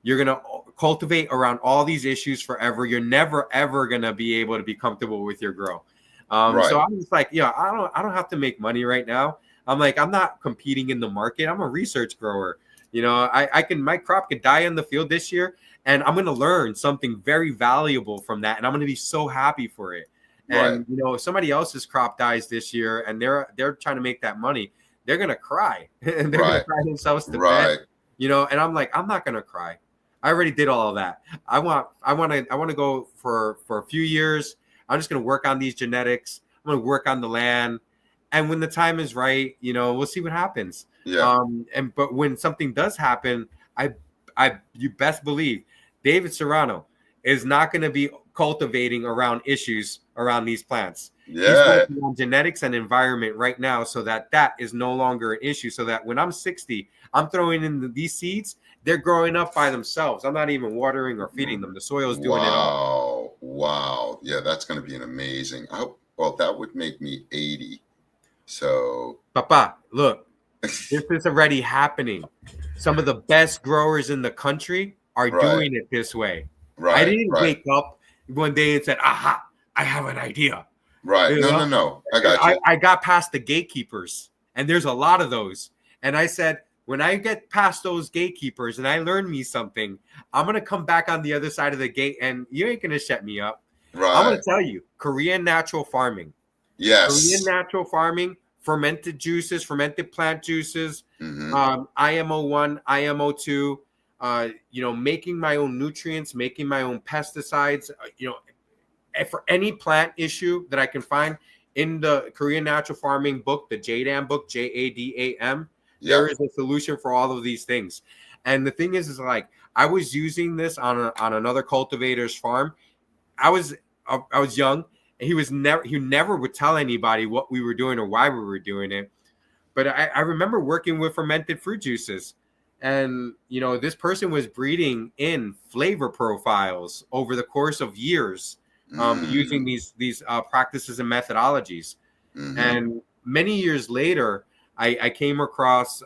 You're gonna cultivate around all these issues forever. You're never ever gonna be able to be comfortable with your grow. Right. So I'm just like, I don't have to make money right now. I'm like, I'm not competing in the market. I'm a research grower. My crop could die in the field this year, and I'm gonna learn something very valuable from that, and I'm gonna be so happy for it. Right. And if somebody else's crop dies this year and they're trying to make that money, they're gonna cry and they're gonna cry themselves to bed. And I'm like, I'm not gonna cry. I already did all of that. I want to go for a few years. I'm just gonna work on these genetics. I'm gonna work on the land, and when the time is right, we'll see what happens. Yeah. But when something does happen, you best believe David Serrano is not going to be cultivating around issues around these plants. Yeah. He's working on genetics and environment right now, so that is no longer an issue. So that when I'm 60, I'm throwing in these seeds. They're growing up by themselves. I'm not even watering or feeding them. The soil's doing it all. Wow. Yeah, that's going to be an amazing. Well, that would make me 80. So, Papa, look, this is already happening. Some of the best growers in the country are doing it this way. Right. I didn't wake up one day and said, aha, I have an idea. Right. No. I got you. I got past the gatekeepers, and there's a lot of those. And I said, when I get past those gatekeepers and I learn me something, I'm going to come back on the other side of the gate, and you ain't going to shut me up. Right. I'm going to tell you, Korean natural farming. Yes. Korean natural farming, fermented juices, fermented plant juices, IMO1, IMO2, making my own nutrients, making my own pesticides, for any plant issue that I can find in the Korean natural farming book, the JADAM book, JADAM, there is a solution for all of these things. And the thing is like, I was using this on another cultivator's farm. I was young, and he never would tell anybody what we were doing or why we were doing it. But I remember working with fermented fruit juices. And, this person was breeding in flavor profiles over the course of years, using these practices and methodologies. And many years later, I came across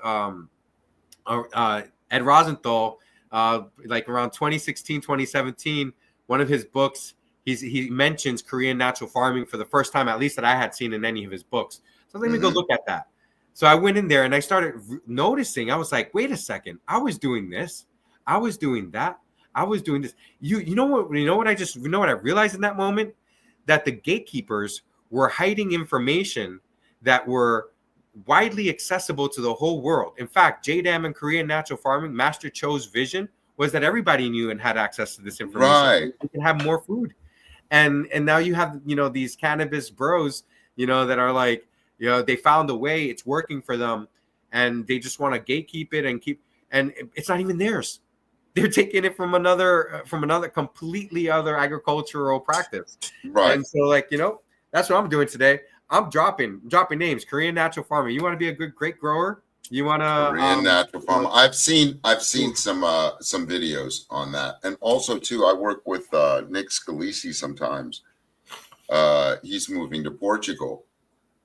Ed Rosenthal, like around 2016, 2017, one of his books, he mentions Korean natural farming for the first time, at least that I had seen in any of his books. So let me go look at that. So I went in there and I started noticing. I was like, wait a second. I was doing this. I was doing that. I was doing this. You know what I realized in that moment? That the gatekeepers were hiding information that were widely accessible to the whole world. In fact, JDAM and Korean natural farming, Master Cho's vision was that everybody knew and had access to this information. Right. You can have more food. And now you have, these cannabis bros, that are like, they found a way, it's working for them, and they just want to gatekeep it and it's not even theirs. They're taking it from another completely other agricultural practice. Right. And so, like, that's what I'm doing today. I'm dropping names. Korean natural farming. You want to be a great grower? You want to Korean natural farming. I've seen some videos on that, and also too, I work with Nick Scalisi sometimes. He's moving to Portugal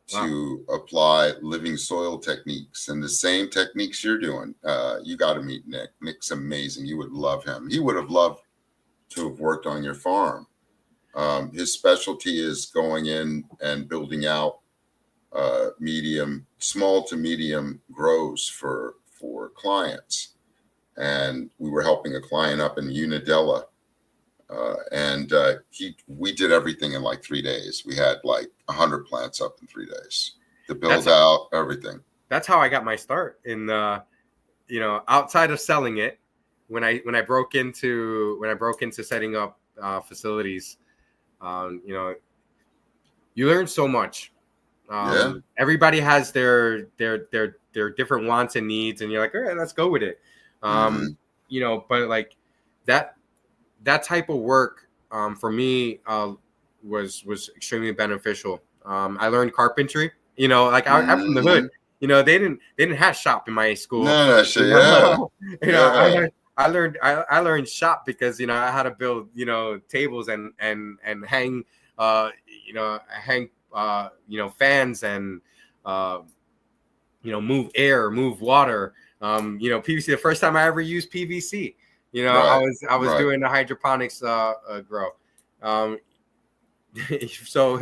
to apply living soil techniques and the same techniques you're doing. You got to meet Nick. Nick's amazing. You would love him. He would have loved to have worked on your farm. His specialty is going in and building out small to medium grows for clients. And we were helping a client up in Unadilla. We did everything in like 3 days. We had like 100 plants up in 3 days to build out everything. That's how I got my start in outside of selling it. When I broke into setting up facilities, you learn so much. Everybody has their different wants and needs, and you're like, all right, let's go with it. But like that type of work for me was extremely beneficial. I learned carpentry. I'm from the hood. They didn't have shop in my school. No, shit, yeah. I learned shop because I had to build tables and hang hang fans and move air, move water. PVC. The first time I ever used PVC, Right. I was Right. doing the hydroponics grow. Um, so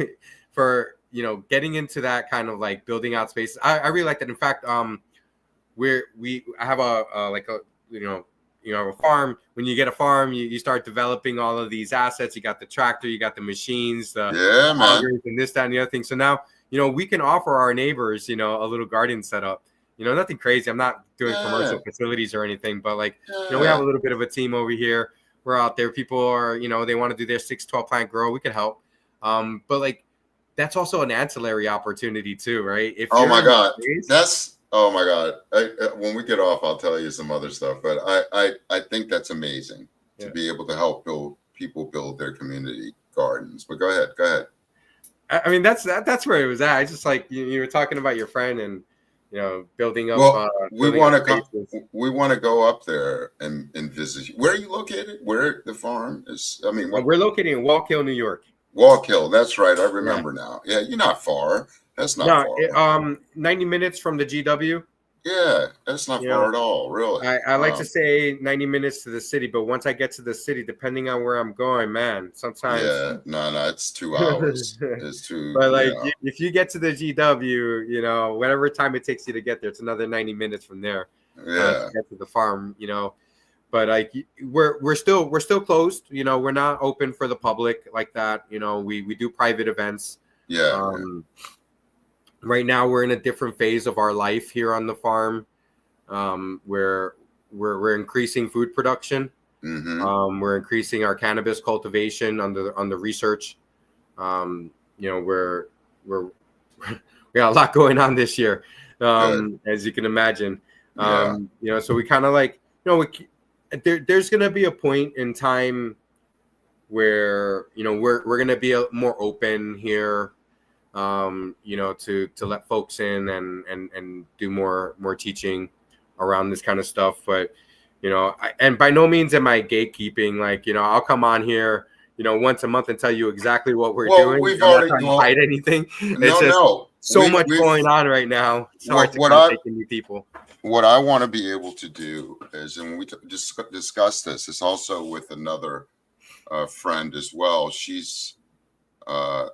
for getting into that kind of like building out space, I really like that. In fact, I have a like a a farm. When you get a farm, you start developing all of these assets. You got the tractor, you got the machines, the Yeah, man. augers, and this, that, and the other thing. So now we can offer our neighbors a little garden setup. Nothing crazy. I'm not doing Yeah. commercial facilities or anything, but like we have a Yeah. little bit of a team over here. We're out there. People are they want to do their 6-12 plant grow. We can help. But like that's also an ancillary opportunity too, right? If Oh you're my in the God. space, Oh my God. When we get off, I'll tell you some other stuff. But I think that's amazing to yeah. be able to help people build their community gardens. But go ahead. Go ahead. I mean, that's where it was at. I just like you were talking about your friend and building up Well, spaces. we want to go up there and visit you. Where are you located? Where the farm is? I mean, what? We're located in Wallkill, New York. Walk Hill. That's right. I Yeah. remember now. Yeah, you're not far. That's not No, far. 90 minutes from the GW. Yeah, that's not You far know, at all, really. I like to say 90 minutes to the city, but once I get to the city, depending on where I'm going, man, sometimes. Yeah, no, it's 2 hours. It's too, But like, if you get to the GW, whatever time it takes you to get there, it's another 90 minutes from there to yeah, get to the farm. But like we're still closed. We're not open for the public like that. We do private events. yeah, Right now we're in a different phase of our life here on the farm, where we're increasing food production. We're increasing our cannabis cultivation on the research. We're we got a lot going on this year, good. as you can imagine. Yeah, So we kind of like there's gonna be a point in time where we're gonna be more open here, to let folks in and do more teaching around this kind of stuff. But and by no means am I gatekeeping. Like I'll come on here once a month and tell you exactly what we're well, doing. we've I'm not already trying to hide anything. It's just no, so much going on right now. It's hard to what kind of I take in new people. what I want to be able to do is, and we discuss this, is also with another friend as well. She's more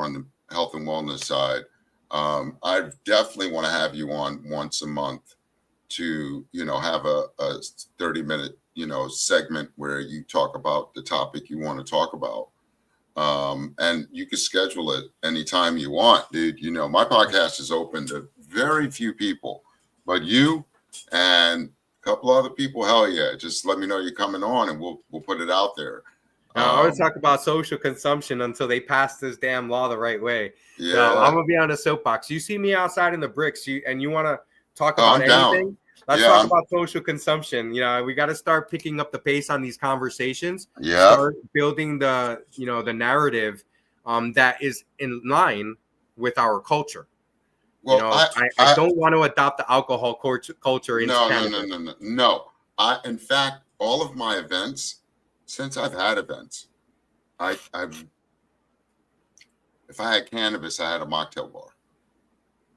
on the health and wellness side. I definitely want to have you on once a month to have a 30-minute segment where you talk about the topic you want to talk about, and you can schedule it anytime you want, dude. My podcast is open to very few people, but you and a couple other people, hell yeah, just let me know you're coming on and we'll put it out there. Now, I always talk about social consumption until they pass this damn law the right way. No, I'm Yeah. gonna be on a soapbox. You see me outside in the bricks, and you want to talk Oh, about I'm down. anything? Let's talk about social consumption. We got to start picking up the pace on these conversations. Yeah. Start building the the narrative, that is in line with our culture. Well, I don't want to adopt the alcohol culture into cannabis. No. In fact, all of my events, since I've had events, I've if I had cannabis, I had a mocktail bar.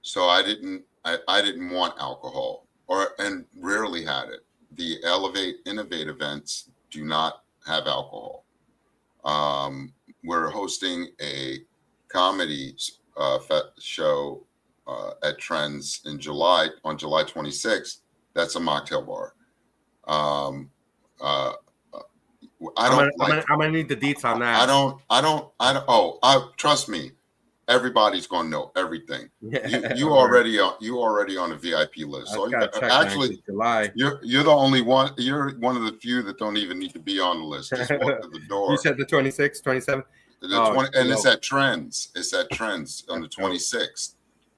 So I didn't want alcohol, and rarely had it. The Innovate events do not have alcohol. We're hosting a comedy show at Trends in July, on July 26th. That's a mocktail bar. I'm gonna need the deets on that. Trust me, everybody's gonna know everything. Yeah, You already on a VIP list. So actually, July. You're the only one. You're one of the few that don't even need to be on the list. Just walk to the door. You said the 26th, 27th. And it's at Trends. It's at Trends on the 26th.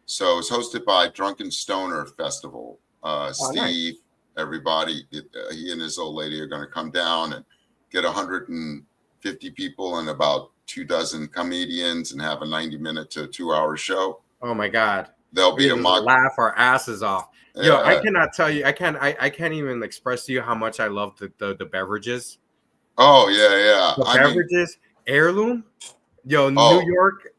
So it's hosted by Drunken Stoner Festival. Steve, nice. Everybody, he and his old lady are going to come down and get 150 people and about 24 comedians and have a 90-minute to 2-hour show. Oh my God. There'll We be a just mock. laugh our asses off. Yo, I Yeah. cannot tell you. I can't even express to you how much I love the beverages. Oh yeah. The I mean, beverages, heirloom. Yo, New oh, York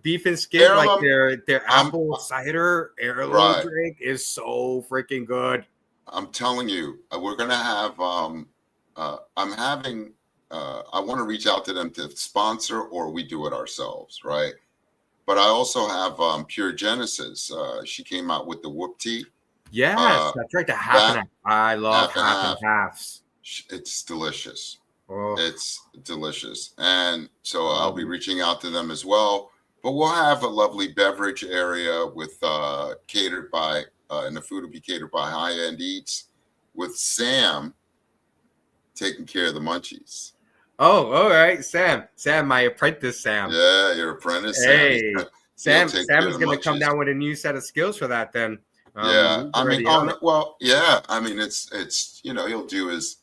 beef and skid, like heirloom. their I'm apple cider heirloom right. drink is so freaking good. I'm telling you, we're gonna have. I'm having. I want to reach out to them to sponsor, or we do it ourselves, right? But I also have Pure Genesis. She came out with the whoop tea. Yes, Uh, that's right. The half and that half. I love half and half and half. halves. It's delicious. Oh, It's delicious. And so I I'll love be them. reaching out to them as well. But we'll have a lovely beverage area with catered by, and the food will be catered by High End Eats with Sam taking care of the munchies. Oh, all right, Sam. Sam, my apprentice, Sam. Yeah, your apprentice Sam. Hey, He'll Sam. take Sam care of is the gonna come munchies. down with a new set of skills for that. Then, Yeah, he's I mean, already oh on no, it. well, yeah, I mean, it's he'll do his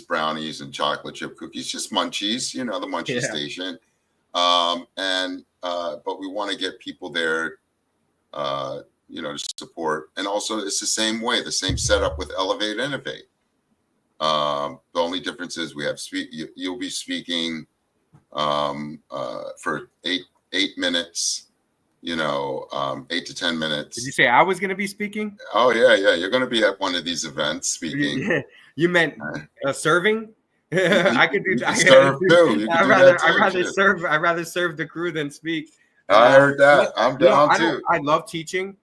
brownies and chocolate chip cookies, just munchies, the munchie Yeah. station. And but we want to get people there, to support, and also it's the same way, the same setup with Elevate Innovate. The only difference is we have you'll be speaking for 8 minutes, 8 to 10 minutes. Did you say I was gonna be speaking? Oh yeah, you're going to be at one of these events speaking. You meant serving? I could do. You can serve too. You can do that I too. rather Shit. serve. I rather serve the crew than speak. I heard Yeah, that. I'm down I don't. too. I love teaching.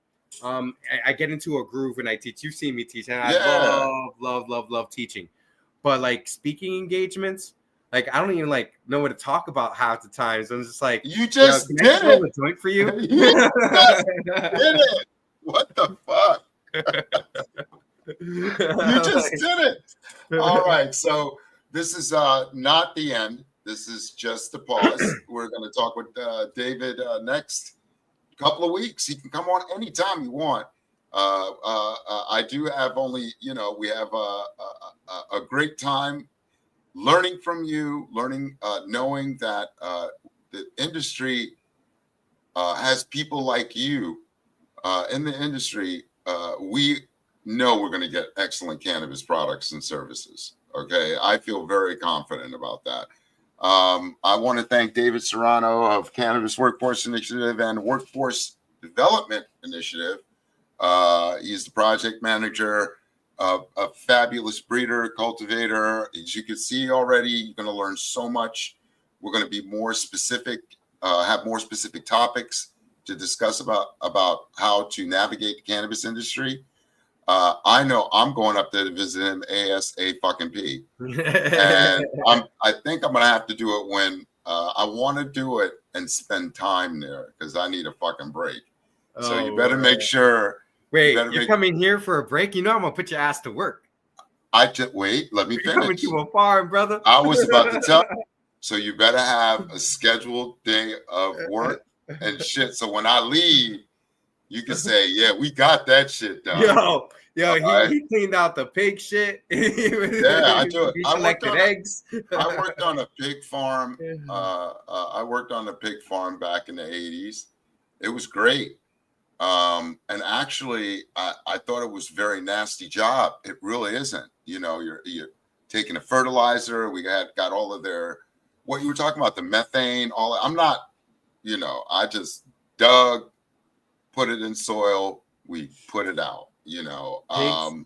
I get into a groove when I teach. You've seen me teach, and I Yeah, love teaching. But like speaking engagements, like I don't even like know what to talk about half the time. So I'm just like, you yo, just can I did just roll it. a joint for you? You just did it. What the fuck? You just did it. All right. So this is not the end. This is just the pause. We're going to talk with David next couple of weeks. He can come on anytime you want. I do have only, we have a great time learning from you, knowing that the industry has people like you in the industry. We know we're going to get excellent cannabis products and services. Okay. I feel very confident about that. I want to thank David Serrano of Cannabis Workforce Initiative and Workforce Development Initiative. He's the project manager, a fabulous breeder, cultivator. As you can see already, you're going to learn so much. We're going to be more specific, have more specific topics to discuss about how to navigate the cannabis industry. I know I'm going up there to visit him ASAP. And I think I'm gonna have to do it when I want to do it and spend time there because I need a fucking break. So you better make sure. Wait, you're coming here for a break? You know I'm gonna put your ass to work. I just wait. Let me You're coming finish. to a farm, brother. I was about to tell. So you better have a scheduled day of work and shit. So when I leave, you can say, "Yeah, we got that shit done." Yo, he cleaned out the pig shit. Yeah, I do it. He collected eggs. I worked on a pig farm. I worked on a pig farm back in the 80s. It was great. And actually, I thought it was a very nasty job. It really isn't. You're taking a fertilizer. We got all of their, what you were talking about, the methane, all that. I'm not, I just dug, put it in soil. We put it out,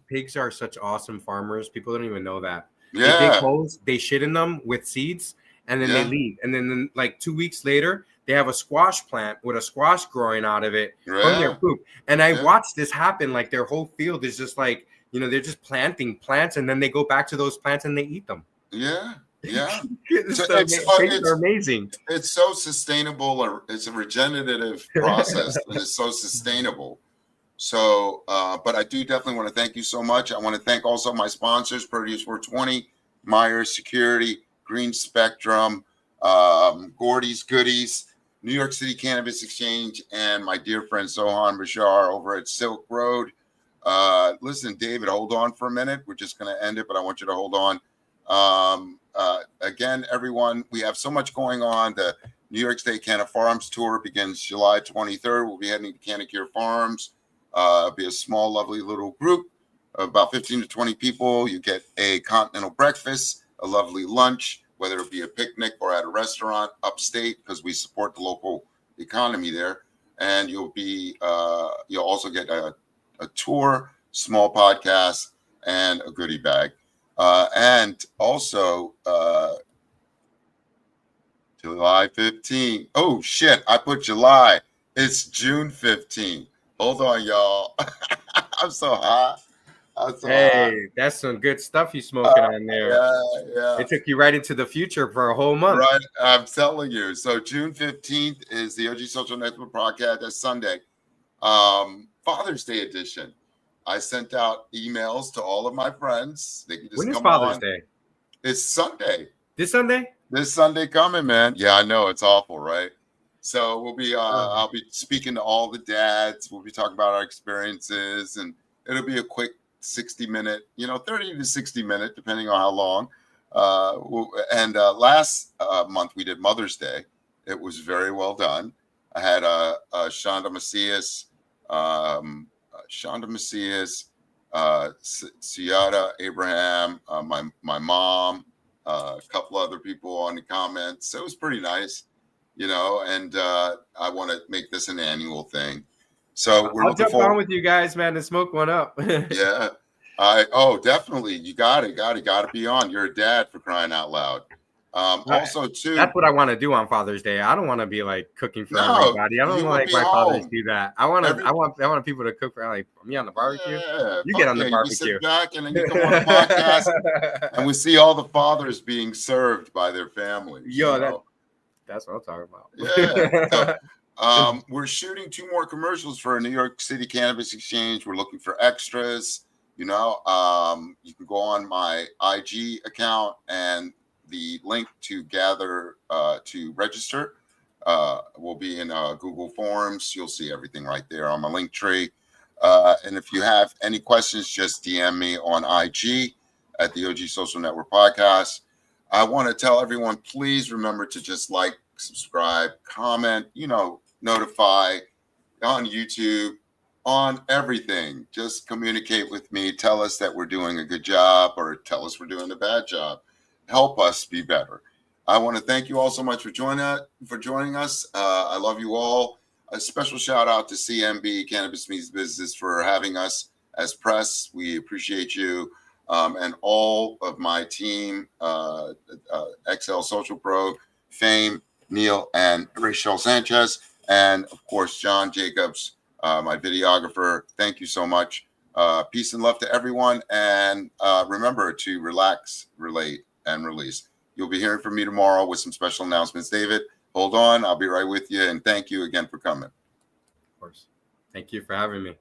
Pigs are such awesome farmers. People don't even know that. Yeah. They dig holes, they shit in them with seeds, and then they leave. And then like 2 weeks later, they have a squash plant with a squash growing out of it from their poop. And I watched this happen. Like their whole field is just like, they're just planting plants, and then they go back to those plants and they eat them. Yeah. Pigs are amazing. It's so sustainable. It's a regenerative process, and it's so sustainable. So, but I do definitely want to thank you so much. I want to thank also my sponsors, Produce 420, Myers Security, Green Spectrum, Gordy's Goodies, New York City Cannabis Exchange, and my dear friend Sohan Bashar over at Silk Road. Listen, David, hold on for a minute. We're just going to end it, but I want you to hold on. Again, everyone, we have so much going on. The New York State Canna Farms tour begins July 23rd. We'll be heading to Canna Farms. It'll be a small, lovely little group, about 15 to 20 people. You get a continental breakfast, a lovely lunch, whether it be a picnic or at a restaurant upstate, because we support the local economy there. And you'll also get a tour, small podcast, and a goodie bag. And also, July 15th. Oh, shit. I put July. It's June 15th. Hold on, y'all. I'm so hot. I'm so hot. Hey, that's some good stuff you smoking on there. Yeah. It took you right into the future for a whole month. Right. I'm telling you. So June 15th is the OG Social Network podcast. That's Sunday. Father's Day edition. I sent out emails to all of my friends. They can just When is come Father's on. Day? It's Sunday. This Sunday? This Sunday coming, man. Yeah, I know. It's awful, right? So we'll be I'll be speaking to all the dads. We'll be talking about our experiences, and it'll be a quick 60-minute, 30 to 60 minute, depending on how long. Last month we did Mother's Day. It was very well done. I had Shonda Macias, Ciara Abraham, my mom, a couple other people on the comments. So it was pretty nice, and I want to make this an annual thing. So we're I'll looking jump forward. on with you guys, man, and smoke one up. Yeah. Definitely. You got to be on. You're a dad, for crying out loud. Also, too, that's what I want to do on Father's Day. I don't want to be like cooking for everybody. I don't want to like my fathers do that. I want people to cook for like me on the barbecue. Yeah, you get on the barbecue. You sit back and then you come on the podcast, and we see all the fathers being served by their families. That's what I'm talking about. Yeah. So, we're shooting 2 more commercials for a New York City Cannabis Exchange. We're looking for extras. You can go on my IG account, and the link to to register will be in Google Forms. You'll see everything right there on my link tree. And if you have any questions, just DM me on IG at the OG Social Network Podcast. I want to tell everyone, please remember to just like, subscribe, comment, notify on YouTube, on everything. Just communicate with me. Tell us that we're doing a good job, or tell us we're doing a bad job. Help us be better. I want to thank you all so much for joining us. I love you all. A special shout out to CMB, Cannabis Means Business, for having us as press. We appreciate you. And all of my team, XL Social Pro, Fame, Neil, and Rachel Sanchez, and of course, John Jacobs, my videographer. Thank you so much. Peace and love to everyone. And remember to relax, relate, and release. You'll be hearing from me tomorrow with some special announcements. David, hold on. I'll be right with you. And thank you again for coming. Of course. Thank you for having me.